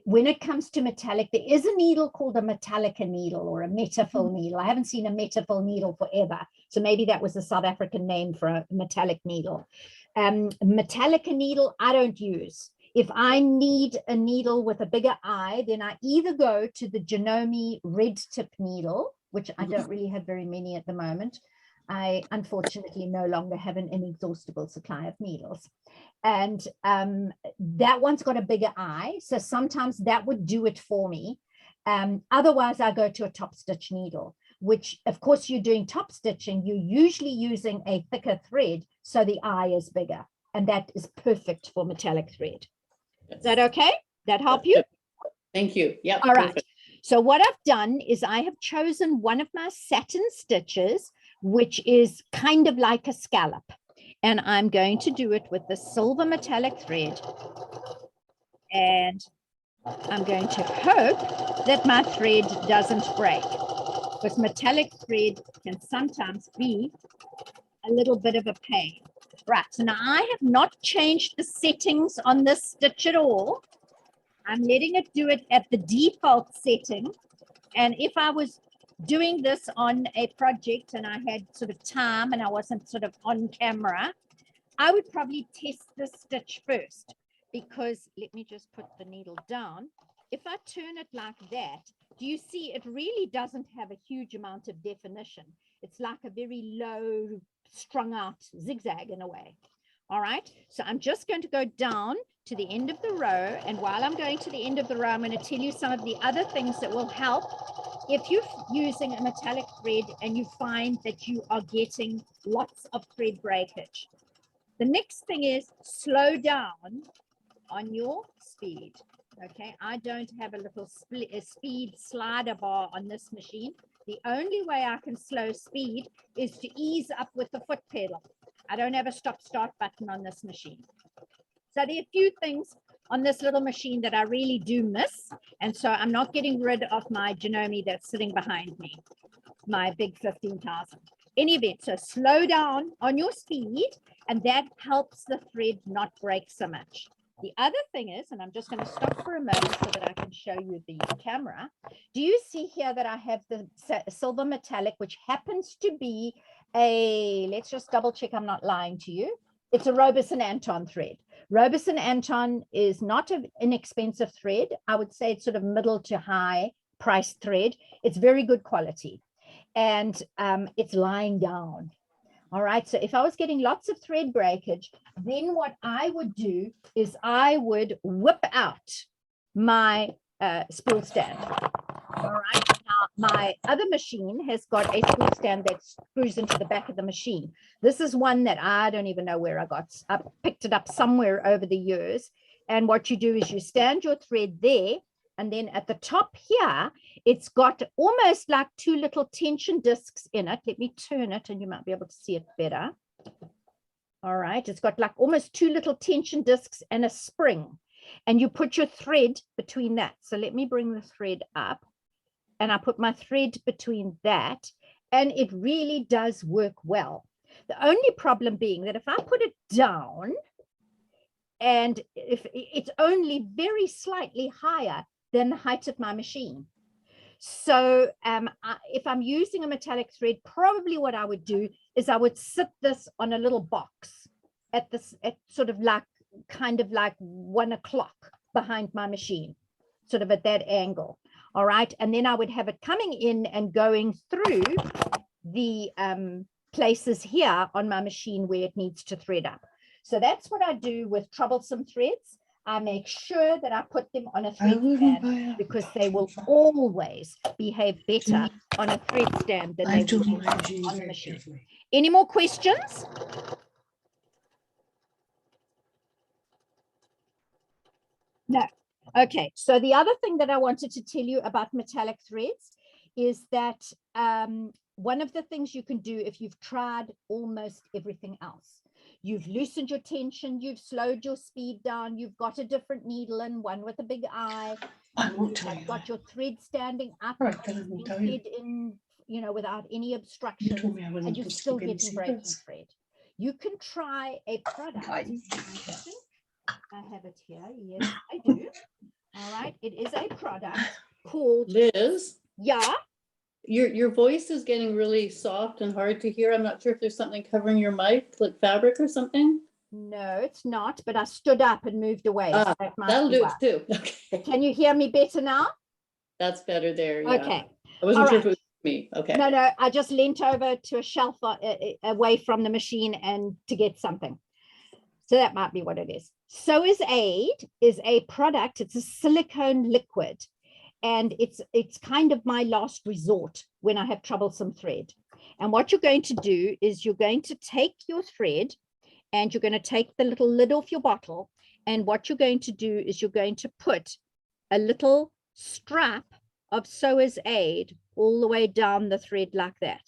when it comes to metallic, there is a needle called a Metallica needle or a Metafill needle. I haven't seen a Metafill needle forever. So maybe that was a South African name for a metallic needle. Metallica needle, I don't use. If I need a needle with a bigger eye, then I either go to the Janome red tip needle, which I don't really have very many at the moment. I unfortunately no longer have an inexhaustible supply of needles. And that one's got a bigger eye. So sometimes that would do it for me. Otherwise, I go to a top stitch needle, which of course you're doing top stitching. You're usually using a thicker thread. So the eye is bigger, and that is perfect for metallic thread. Is that okay? That help you? Thank you. Yeah. All right. So what I've done is I have chosen one of my satin stitches, which is kind of like a scallop. And I'm going to do it with the silver metallic thread. And I'm going to hope that my thread doesn't break, because metallic thread can sometimes be a little bit of a pain. Right, so now I have not changed the settings on this stitch at all. I'm letting it do it at the default setting. And if I was doing this on a project and I had sort of time and I wasn't sort of on camera, I would probably test the stitch first, because let me just put the needle down. If I turn it like that, do you see it really doesn't have a huge amount of definition? It's like a very low strung out zigzag in a way. All right, so I'm just going to go down to the end of the row, and while I'm going to the end of the row, I'm going to tell you some of the other things that will help if you're using a metallic thread and you find that you are getting lots of thread breakage. The next thing is slow down on your speed. Okay, I don't have a little speed slider bar on this machine. The only way I can slow speed is to ease up with the foot pedal. I don't have a stop-start button on this machine. So there are a few things on this little machine that I really do miss. And so I'm not getting rid of my Janome that's sitting behind me, my big 15,000. In any event, so slow down on your speed, and that helps the thread not break so much. The other thing is, and I'm just going to stop for a moment so that I can show you the camera. Do you see here that I have the silver metallic, which happens to be a, let's just double check I'm not lying to you. It's a Robeson Anton thread. Robeson Anton is not an inexpensive thread. I would say it's sort of middle to high priced thread. It's very good quality, and it's lying down. All right, so if I was getting lots of thread breakage, then what I would do is I would whip out my spool stand. All right, now my other machine has got a spool stand that screws into the back of the machine. This is one that I don't even know where I got. I picked it up somewhere over the years. And what you do is you stand your thread there, and then at the top here, it's got almost like two little tension discs in it. Let me turn it and you might be able to see it better. All right, it's got like almost two little tension discs and a spring. And you put your thread between that. So let me bring the thread up, and I put my thread between that, and it really does work well. The only problem being that if I put it down, and if it's only very slightly higher than the height of my machine. So if I'm using a metallic thread, probably what I would do is I would sit this on a little box at sort of like, kind of like 1 o'clock behind my machine, sort of at that angle. All right. And then I would have it coming in and going through the places here on my machine where it needs to thread up. So that's what I do with troublesome threads. I make sure that I put them on a thread stand, because they will always behave better on a thread stand than they will on the machine. Any more questions? No. Okay, so the other thing that I wanted to tell you about metallic threads is that one of the things you can do if you've tried almost everything else, you've loosened your tension, you've slowed your speed down, you've got a different needle in, one with a big eye, you've got your thread standing up, in, you know, without any obstruction, and you're still getting breaking thread. You can try a product. I have it here. Yes, I do. All right. It is a product called, Liz, yeah, your voice is getting really soft and hard to hear. I'm not sure if there's something covering your mic, like fabric or something. no, it's not, but I stood up and moved away. So that might That'll be do why. it too. Okay, Can you hear me better now? that's better there. Yeah. Okay. I wasn't All sure if right. it was me. Okay. No, I just leant over to a shelf away from the machine and to get something. So that might be what it is. Sewer's Aid is a product. It's a silicone liquid. And it's kind of my last resort when I have troublesome thread. And what you're going to do is you're going to take your thread and you're going to take the little lid off your bottle. And what you're going to do is you're going to put a little strap of Sewer's Aid all the way down the thread like that.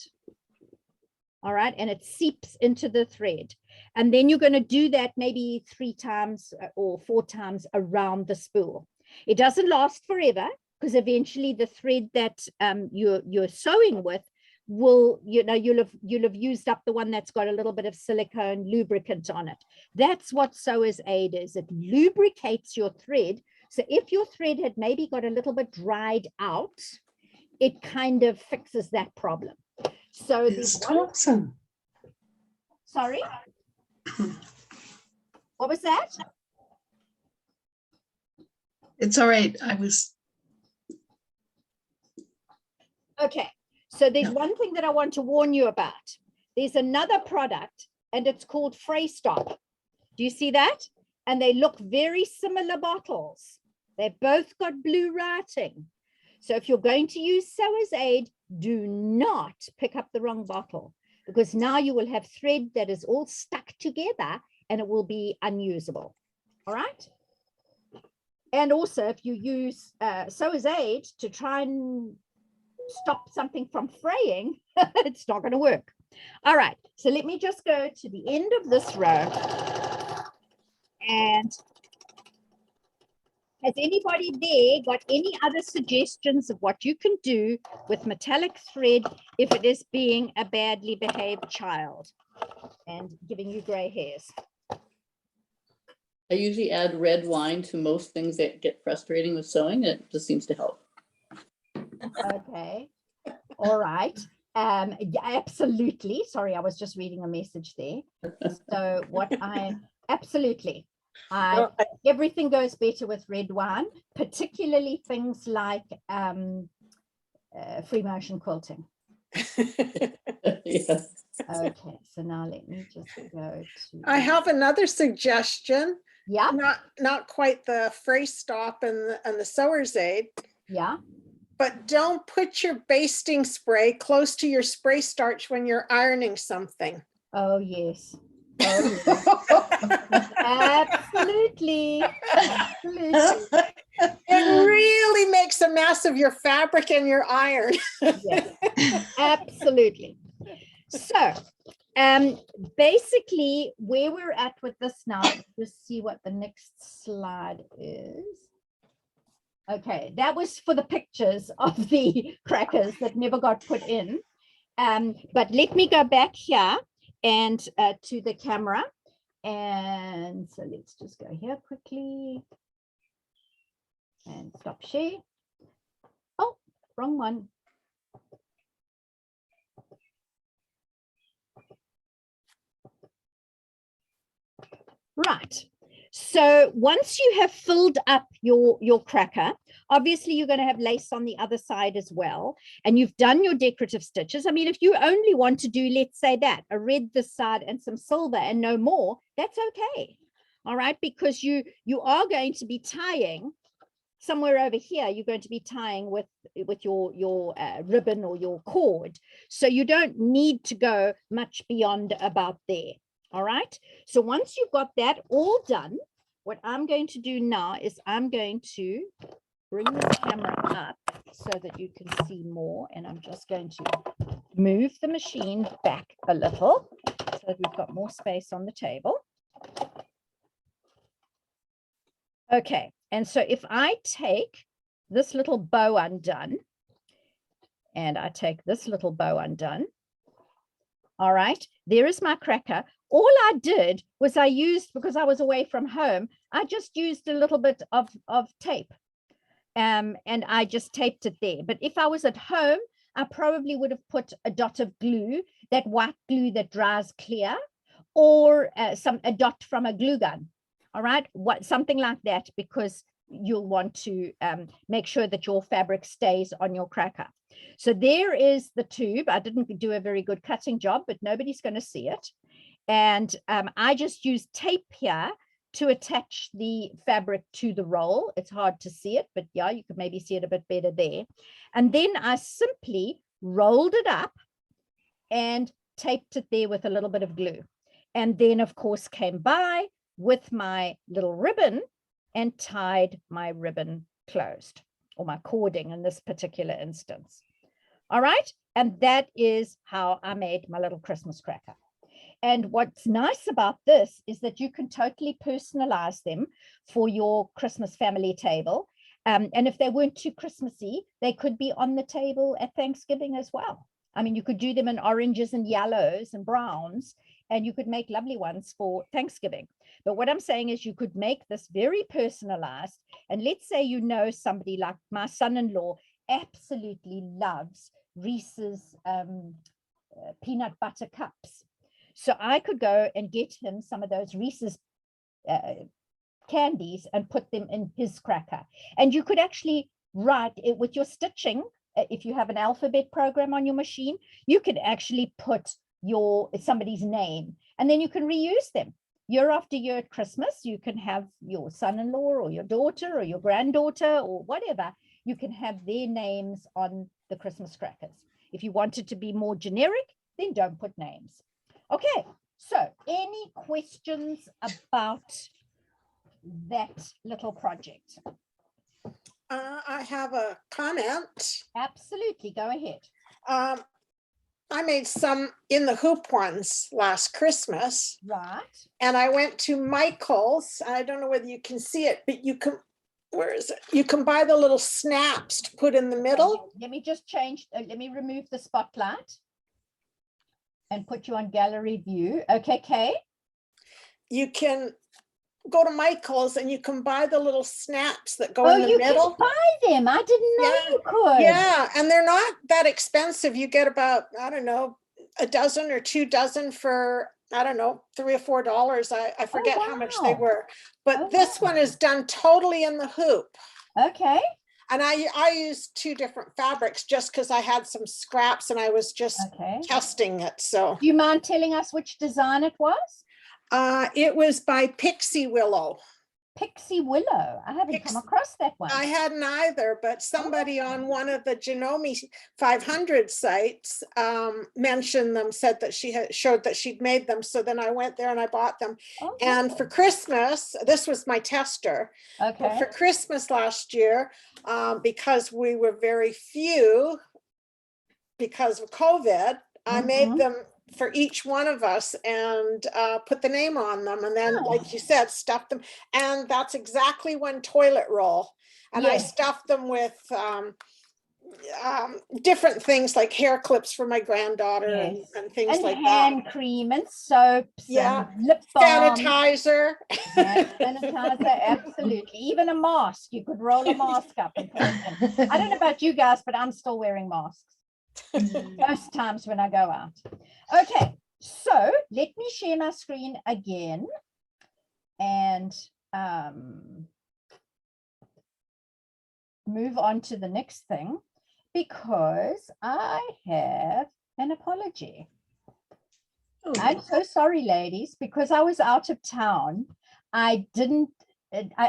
All right, and it seeps into the thread. And then you're going to do that maybe 3 times or 4 times around the spool. It doesn't last forever because eventually the thread that you're sewing with will, you'll have used up the one that's got a little bit of silicone lubricant on it. That's what Sewer's Aid is. It lubricates your thread. So if your thread had maybe got a little bit dried out, it kind of fixes that problem. So It's the one, awesome. sorry, what was that? It's all right. I was, Okay, so there's Yeah. one thing that I want to warn you about. There's another product and it's called Fray Stop. Do you see that? And they look very similar bottles. They've both got blue writing. So if you're going to use Sewer's Aid, do not pick up the wrong bottle because now you will have thread that is all stuck together and it will be unusable. All right. And also if you use Sewer's Aid to try and stop something from fraying, it's not going to work. All right. So let me just go to the end of this row. And has anybody there got any other suggestions of what you can do with metallic thread if it is being a badly behaved child and giving you gray hairs? I usually add red wine to most things that get frustrating with sewing. It just seems to help. Okay. All right. Yeah, absolutely. Sorry, I was just reading a message there. So absolutely. Everything goes better with red wine, particularly things like free motion quilting. Yeah. Okay, so now let me just go to. I have another suggestion, Yeah, not quite the Fray Stop and the Sewer's Aid, yeah. but don't put your basting spray close to your spray starch when you're ironing something. Oh, yes. Oh, yes. Absolutely. Absolutely. It really makes a mess of your fabric and your iron. Yes, absolutely. So, basically where we're at with this now, just see what the next slide is. Okay, that was for the pictures of the crackers that never got put in. But let me go back here and to the camera. And so let's just go here quickly and stop share. Oh, wrong one. Right. So once you have filled up your cracker, obviously you're going to have lace on the other side as well. And you've done your decorative stitches. I mean, if you only want to do, let's say that, a red this side and some silver and no more, that's okay. All right, because you are going to be tying somewhere over here. You're going to be tying with your ribbon or your cord. So you don't need to go much beyond about there. All right. So once you've got that all done, what I'm going to do now is I'm going to bring the camera up so that you can see more. And I'm just going to move the machine back a little so that we've got more space on the table. Okay. And so if I take this little bow undone and I take this little bow undone, All right, there is my cracker. All I did was I used, because I was away from home, I just used a little bit of tape. And I just taped it there. But if I was at home, I probably would have put a dot of glue, that white glue that dries clear, or a dot from a glue gun. All right, something like that, because you'll want to make sure that your fabric stays on your cracker. So there is the tube. I didn't do a very good cutting job, but nobody's going to see it. And I just used tape here to attach the fabric to the roll. It's hard to see it, but yeah, you could maybe see it a bit better there. And then I simply rolled it up and taped it there with a little bit of glue. And then, of course, came by with my little ribbon and tied my ribbon closed, or my cording in this particular instance. All right, and that is how I made my little Christmas cracker. And what's nice about this is that you can totally personalize them for your Christmas family table. And if they weren't too Christmassy, they could be on the table at Thanksgiving as well. I mean, you could do them in oranges and yellows and browns, and you could make lovely ones for Thanksgiving. But what I'm saying is you could make this very personalized. And let's say you know somebody like my son-in-law absolutely loves Reese's peanut butter cups. So I could go and get him some of those Reese's candies and put them in his cracker. And you could actually write it with your stitching. If you have an alphabet program on your machine, you could actually put somebody's name, and then you can reuse them. Year after year at Christmas, you can have your son-in-law or your daughter or your granddaughter or whatever. You can have their names on the Christmas crackers. If you want it to be more generic, then don't put names. Okay, so any questions about that little project? I have a comment. Absolutely, go ahead. I made some in the hoop ones last Christmas, Right. and I went to Michael's. I don't know whether you can see it, but you can, where is it? You can buy the little snaps to put in the middle. Let me just change, let me remove the spotlight and put you on gallery view. Okay, Kay? You can go to Michael's and you can buy the little snaps that go Oh, in the you middle. can buy them. I didn't know Yeah. you could. Yeah, and they're not that expensive. You get about, I don't know, a dozen or 2 dozen for, I don't know, $3 or $4. I forget how much they wow. were. But Oh, this wow. one is done totally in the hoop. Okay. And I used 2 different fabrics just because I had some scraps and I was just Okay. testing it. So Do you mind telling us which design it was? it was by Pixie Willow. Pixie Willow. I haven't come across that one. I hadn't either, but somebody on one of the Janome 500 sites mentioned them, said that she had showed that she'd made them. So then I went there and I bought them. Oh, And wow. for Christmas, this was my tester. But Okay. for Christmas last year, because we were very few because of COVID, I made Mhm. them for each one of us and put the name on them. And then, like Nice. you said, stuff them. And that's exactly when toilet roll. And I Yes. stuffed them with different things like hair clips for my granddaughter Yes. and things And like hand cream and soaps Yeah. and lip that. balm. Sanitizer. Hand sanitizer, absolutely. Even a mask. You could roll a mask up and put it in. I don't know about you guys, but I'm still wearing masks most times when I go out. Okay, so let me share my screen again and move on to the next thing, because I have an apology. I'm so sorry, ladies, because I was out of town. I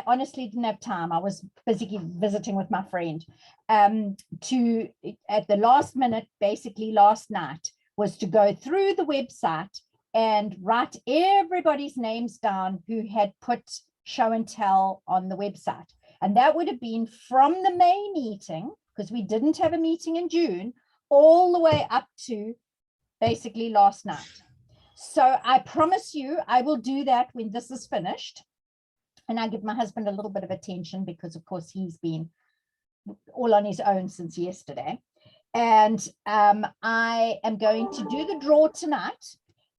honestly didn't have time. I was busy visiting with my friend. At the last minute, basically last night, was to go through the website and write everybody's names down who had put show and tell on the website. And that would have been from the May meeting, because we didn't have a meeting in June, all the way up to basically last night. So I promise you, I will do that when this is finished. And I give my husband a little bit of attention because, of course, he's been all on his own since yesterday. And I am going to do the draw tonight,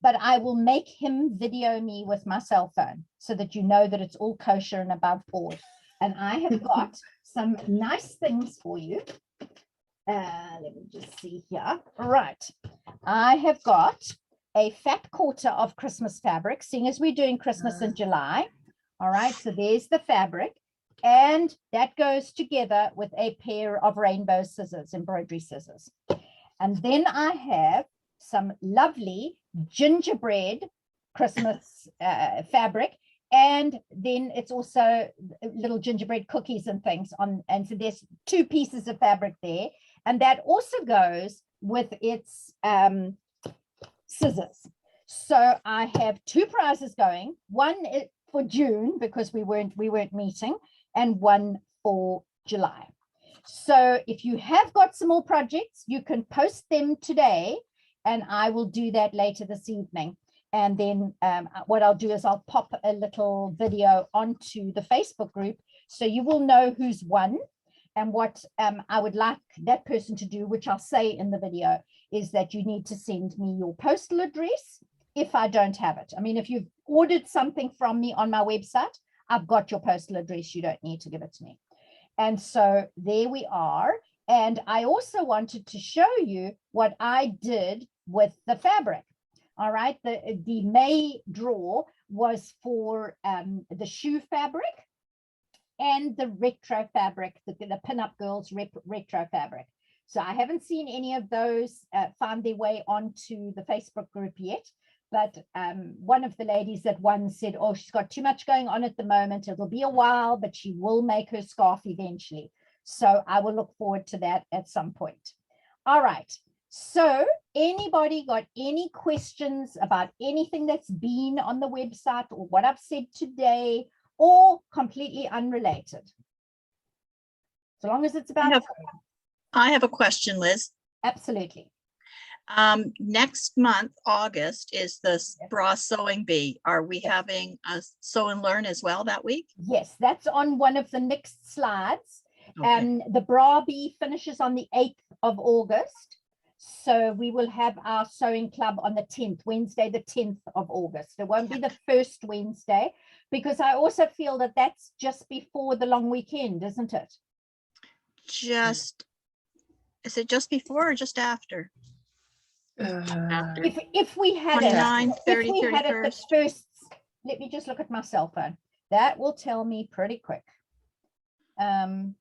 but I will make him video me with my cell phone so that you know that it's all kosher and above board. And I have got some nice things for you. Let me just see here. Right. I have got a fat quarter of Christmas fabric, seeing as we're doing Christmas in July. All right. So there's the fabric. And that goes together with a pair of rainbow scissors, embroidery scissors. And then I have some lovely gingerbread Christmas fabric. And then it's also little gingerbread cookies and things on. And so there's 2 pieces of fabric there. And that also goes with its scissors. So I have 2 prizes going. One for June, because we weren't meeting, and one for July. So if you have got some more projects, you can post them today, and I will do that later this evening. And then what I'll do is I'll pop a little video onto the Facebook group, so you will know who's won. And what I would like that person to do, which I'll say in the video, is that you need to send me your postal address if I don't have it. I mean, if you've ordered something from me on my website, I've got your postal address. You don't need to give it to me. And so there we are. And I also wanted to show you what I did with the fabric. All right. The May draw was for the shoe fabric and the retro fabric, the Pinup Girls retro fabric. So I haven't seen any of those find their way onto the Facebook group yet. But one of the ladies that won said, oh, she's got too much going on at the moment. It'll be a while, but she will make her scarf eventually. So I will look forward to that at some point. All right. So anybody got any questions about anything that's been on the website or what I've said today, or completely unrelated? So long as it's about. I have a question, Liz. Absolutely. Next month, August, is the bra sewing bee. Are we having a sew and learn as well that week? Yes, that's on one of the next slides. Okay. The bra bee finishes on the 8th of August. So we will have our sewing club on the 10th, Wednesday, the 10th of August. It won't be the first Wednesday, because I also feel that that's just before the long weekend, isn't it? Is it just before or just after? After. If we had 29, it, 30, if we had it the 31st. first, let me just look at my cell phone. That will tell me pretty quick. So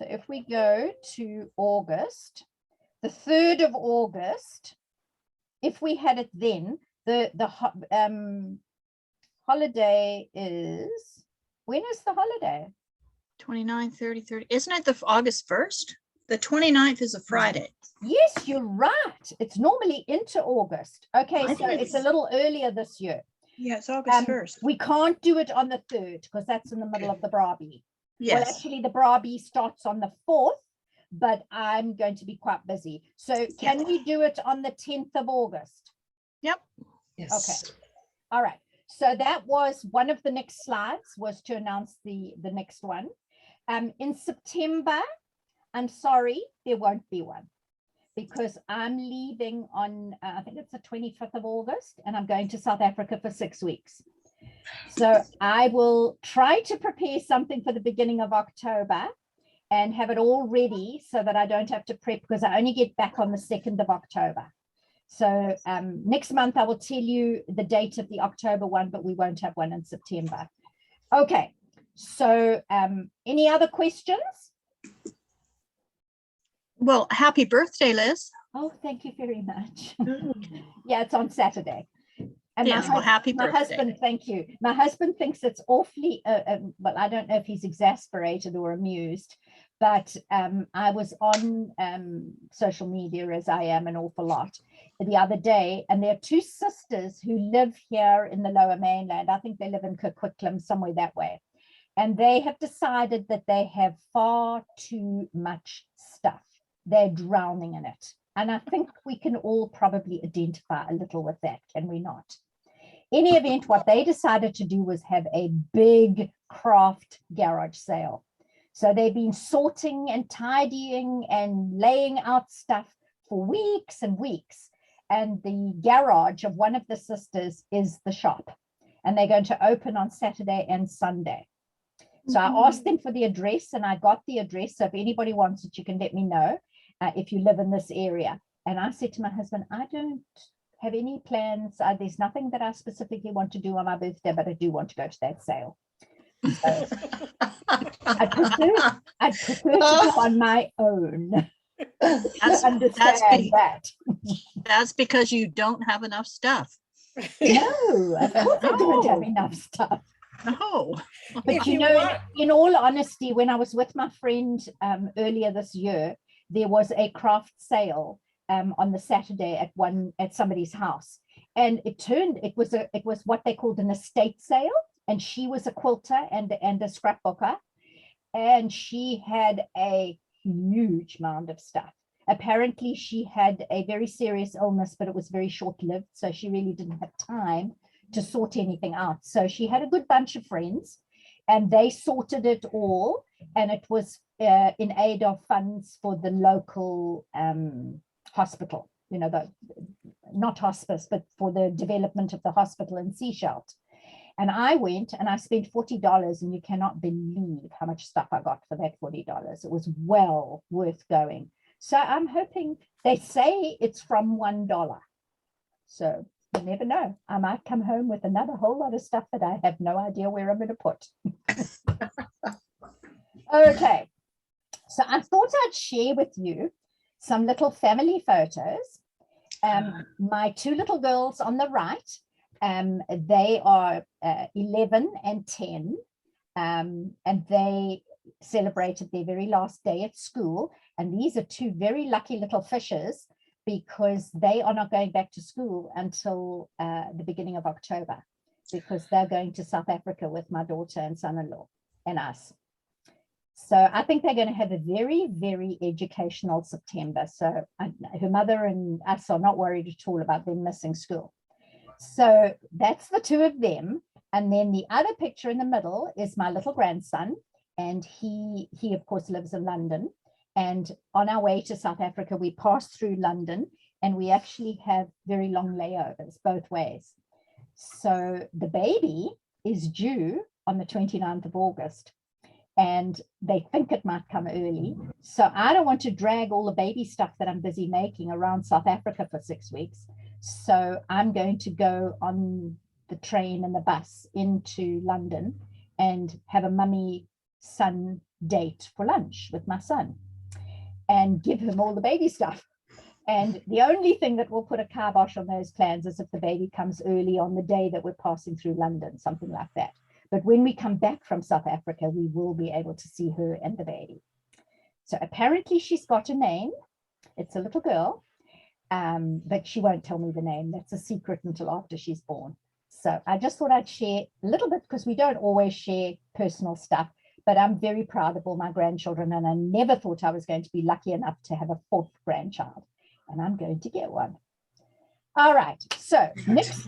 if we go to August, the 3rd of August, if we had it then, the holiday is, when is the holiday? 29, 30, 30. Isn't it the August 1st? The 29th is a Friday. Yes, you're right. It's normally into August. Okay, I so think it's a little earlier this year. Yeah, it's August 1st. We can't do it on the 3rd because that's in the middle of the bra bee. Well, Yes. actually, the bra bee starts on the 4th, but I'm going to be quite busy. So can we do it on the 10th of August? Yep. Yes. All right. So that was one of the next slides, was to announce the next one. In September, I'm sorry, there won't be one, because I'm leaving on, I think it's the 25th of August, and I'm going to South Africa for 6 weeks. So I will try to prepare something for the beginning of October and have it all ready so that I don't have to prep, because I only get back on the 2nd of October. So next month I will tell you the date of the October one, but we won't have one in September. Okay, so any other questions? Well, happy birthday, Liz. Oh, thank you very much. Yeah, it's on Saturday. And Yes, well, happy my birthday. husband, thank you. My husband thinks it's awfully, well, I don't know if he's exasperated or amused, but I was on social media, as I am an awful lot, the other day, and there are 2 sisters who live here in the Lower Mainland. I think they live in Coquitlam, somewhere that way. And they have decided that they have far too much stuff. They're drowning in it. And I think we can all probably identify a little with that, can we not? In any event, what they decided to do was have a big craft garage sale. So they've been sorting and tidying and laying out stuff for weeks and weeks. And the garage of one of the sisters is the shop. And they're going to open on Saturday and Sunday. So I asked them for the address and I got the address. So if anybody wants it, you can let me know if you live in this area. And I said to my husband, I don't have any plans. There's nothing that I specifically want to do on my birthday, but I do want to go to that sale. So I'd prefer to go on my own. Understand that. That's because you don't have enough stuff. No, of course I don't have enough stuff. No. But If you you know, want- in all honesty, when I was with my friend earlier this year, there was a craft sale on the Saturday at somebody's house, and it was what they called an estate sale, and she was a quilter and a scrapbooker, and she had a huge amount of stuff. Apparently, she had a very serious illness, but it was very short-lived, so she really didn't have time to sort anything out. So she had a good bunch of friends and they sorted it all, and it was in aid of funds for the local hospital, you know, not hospice, but for the development of the hospital in Seashelt. And I went and I spent $40, and you cannot believe how much stuff I got for that $40. It was well worth going. So I'm hoping, they say it's from $1. So you never know. I might come home with another whole lot of stuff that I have no idea where I'm going to put. Okay. So I thought I'd share with you some little family photos. My two little girls on the right, they are 11 and 10, and they celebrated their very last day at school. And these are two very lucky little fishes, because they are not going back to school until the beginning of October, because they're going to South Africa with my daughter and son-in-law and us. So I think they're going to have a very, very educational September. So her mother and us are not worried at all about them missing school. So that's the two of them. And then the other picture in the middle is my little grandson. And he of course lives in London. And on our way to South Africa, we passed through London, and we actually have very long layovers both ways. So the baby is due on the 29th of August, and they think it might come early. So I don't want to drag all the baby stuff that I'm busy making around South Africa for 6 weeks. So I'm going to go on the train and the bus into London and have a mummy son date for lunch with my son, and give him all the baby stuff. And the only thing that will put a kibosh on those plans is if the baby comes early on the day that we're passing through London, something like that. But when we come back from South Africa, we will be able to see her and the baby. So apparently she's got a name. It's a little girl, but she won't tell me the name. That's a secret until after she's born. So I just thought I'd share a little bit, because we don't always share personal stuff. But I'm very proud of all my grandchildren, and I never thought I was going to be lucky enough to have a fourth grandchild, and I'm going to get one. All right, so next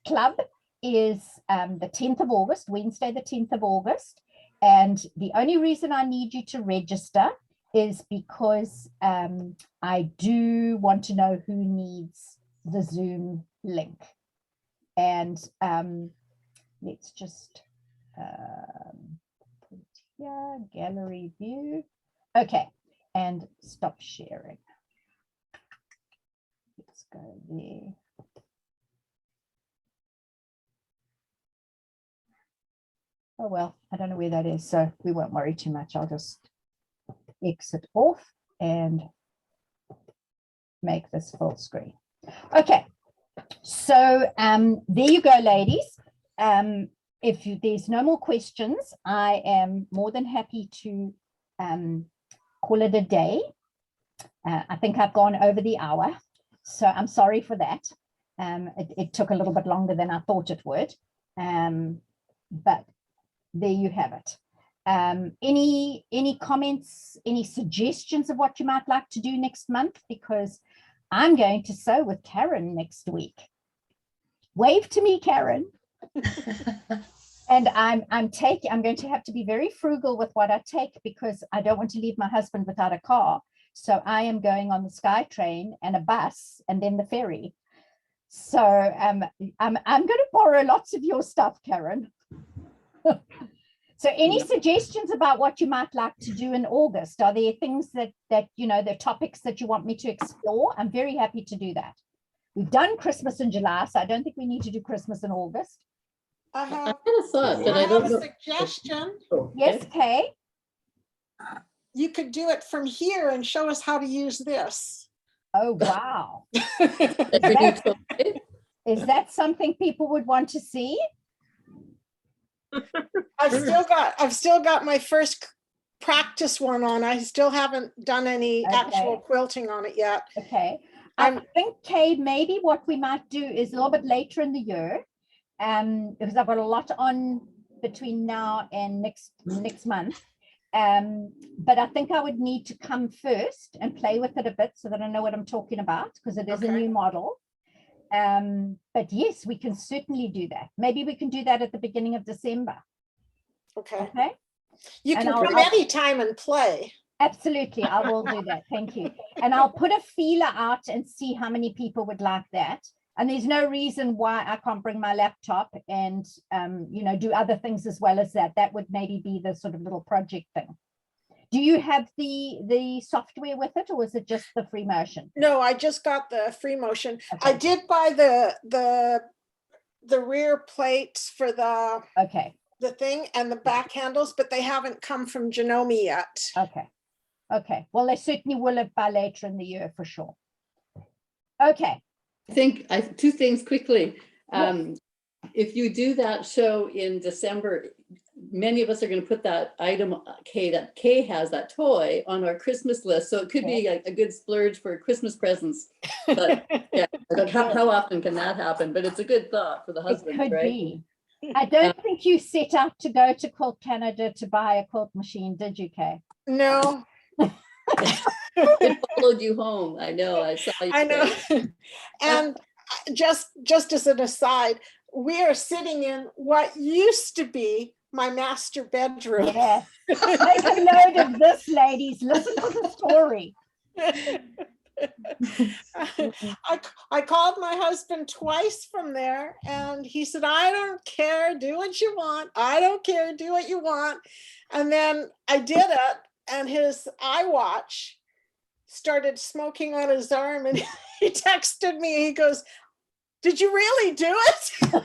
club is the 10th of August, Wednesday, the 10th of August. And the only reason I need you to register is because I do want to know who needs the Zoom link. And let's just... put it here, gallery view. Okay, and stop sharing. Let's go there. Oh well, I don't know where that is, so we won't worry too much. I'll just exit off and make this full screen. Okay, so there you go, ladies. If there's no more questions, I am more than happy to call it a day. I think I've gone over the hour, so I'm sorry for that. It took a little bit longer than I thought it would, but there you have it. Any comments, any suggestions of what you might like to do next month? Because I'm going to sew with Karen next week. Wave to me, Karen. And I'm going to have to be very frugal with what I take because I don't want to leave my husband without a car. So I am going on the SkyTrain and a bus and then the ferry. So I'm going to borrow lots of your stuff, Karen. So any suggestions about what you might like to do in August? Are there things that the topics that you want me to explore? I'm very happy to do that. We've done Christmas in July, so I don't think we need to do Christmas in August. I I have, had a thought, but I I have don't a know. suggestion. Yes, Kay? You could do it from here and show us how to use this. Oh, wow. Every new toy. Is that something people would want to see? I've still got my first practice one on. I still haven't done any actual Okay. quilting on it yet. Okay. I I'm- think, Kay, maybe what we might do is a little bit later in the year, because I've got a lot on between now and next month. But I think I would need to come first and play with it a bit so that I know what I'm talking about, because it is a Okay. new model. But yes, we can certainly do that. Maybe we can do that at the beginning of December. Okay. Okay. You And can I'll- come anytime and play. Absolutely, I will do that. Thank you. And I'll put a feeler out and see how many people would like that. And there's no reason why I can't bring my laptop and, do other things as well as that. That would maybe be the sort of little project thing. Do you have the software with it, or is it just the free motion? No, I just got the free motion. I Okay. did buy the rear plates for the Okay, thing and the back handles, but they haven't come from Janome yet. okay, okay. Well, they certainly will have by later in the year for sure. Okay, I think two things quickly. Yes. If you do that show in December, many of us are going to put that item that Kay has, that toy, on our Christmas list. So it could be a good splurge for Christmas presents. But yeah, like how often can that happen? But it's a good thought for the it husband, could right? be. I don't think you set out to go to Quilt Canada to buy a quilt machine, did you, Kay? No, It followed you home. I know. I saw you. I know. say. And just as an aside, we are sitting in what used to be my master bedroom. Yeah. Take a note of this, ladies. Listen to the story. I called my husband twice from there and he said, I don't care, do what you want. I don't care, do what you want. And then I did it and his iWatch started smoking on his arm and he texted me, he goes, did you really do it?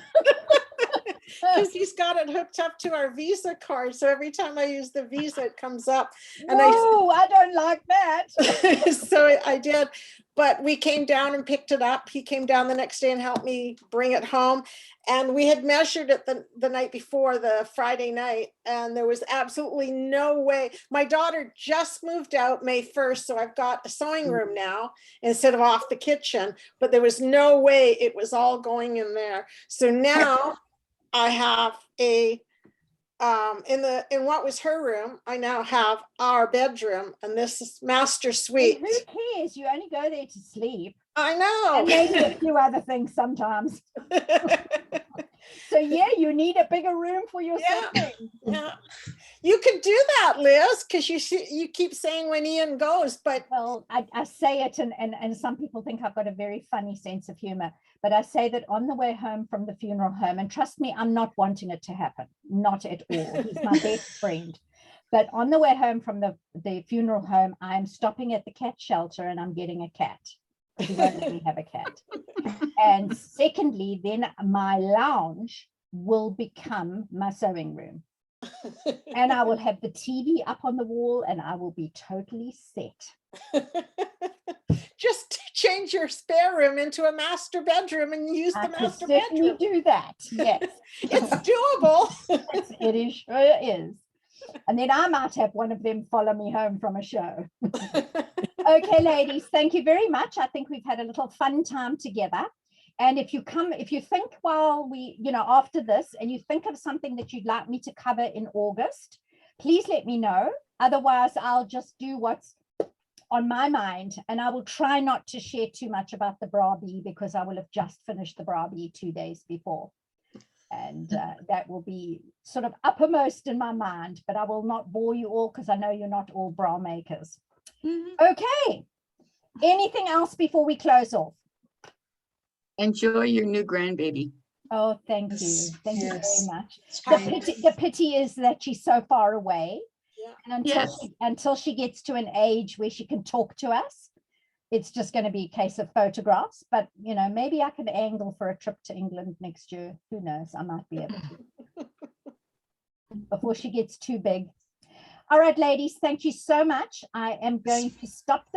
Because he's got it hooked up to our Visa card. So every time I use the Visa, it comes up. And I don't like that. so I did, but we came down and picked it up. He came down the next day and helped me bring it home. And we had measured it the night before, the Friday night, and there was absolutely no way. My daughter just moved out May 1st, so I've got a sewing room now instead of off the kitchen, but there was no way it was all going in there. So now I have a in what was her room, I now have our bedroom, and this is master And suite. who cares? You only go there to sleep. I And maybe a know. few other things sometimes. So yeah, you need a bigger room for your Yeah. sewing. Yeah. You could do that, Liz, because you keep saying when Ian goes, but Well, I say it and some people think I've got a very funny sense of humor, but I say that on the way home from the funeral home, and trust me, I'm not wanting it to happen, not at all. He's my best friend. But on the way home from the funeral home, I'm stopping at the cat shelter and I'm getting a cat. We don't really have a cat. And secondly, then my lounge will become my sewing room. And I will have the TV up on the wall and I will be totally set. just change your spare room into a master bedroom and use I the could master certainly bedroom. do that. Yes, It's doable. it is, sure is. And then I might have one of them follow me home from a show. Okay, ladies, thank you very much. I think we've had a little fun time together. And if you think while we, after this, and you think of something that you'd like me to cover in August, please let me know. Otherwise, I'll just do what's on my mind, and I will try not to share too much about the bra bee because I will have just finished the bra bee 2 days before. And that will be sort of uppermost in my mind, but I will not bore you all because I know you're not all bra makers. Okay. Anything else before we close off? Enjoy your new grandbaby. Oh, thank you. Yes, Thank you yes. very much. It's The great. pity is that she's so far away. Yeah. And Yes. until she gets to an age where she can talk to us, it's just going to be a case of photographs. But, you know, maybe I can angle for a trip to England next year. Who knows? I might be able to. Before she gets too big. All right, ladies, thank you so much. I am going to stop the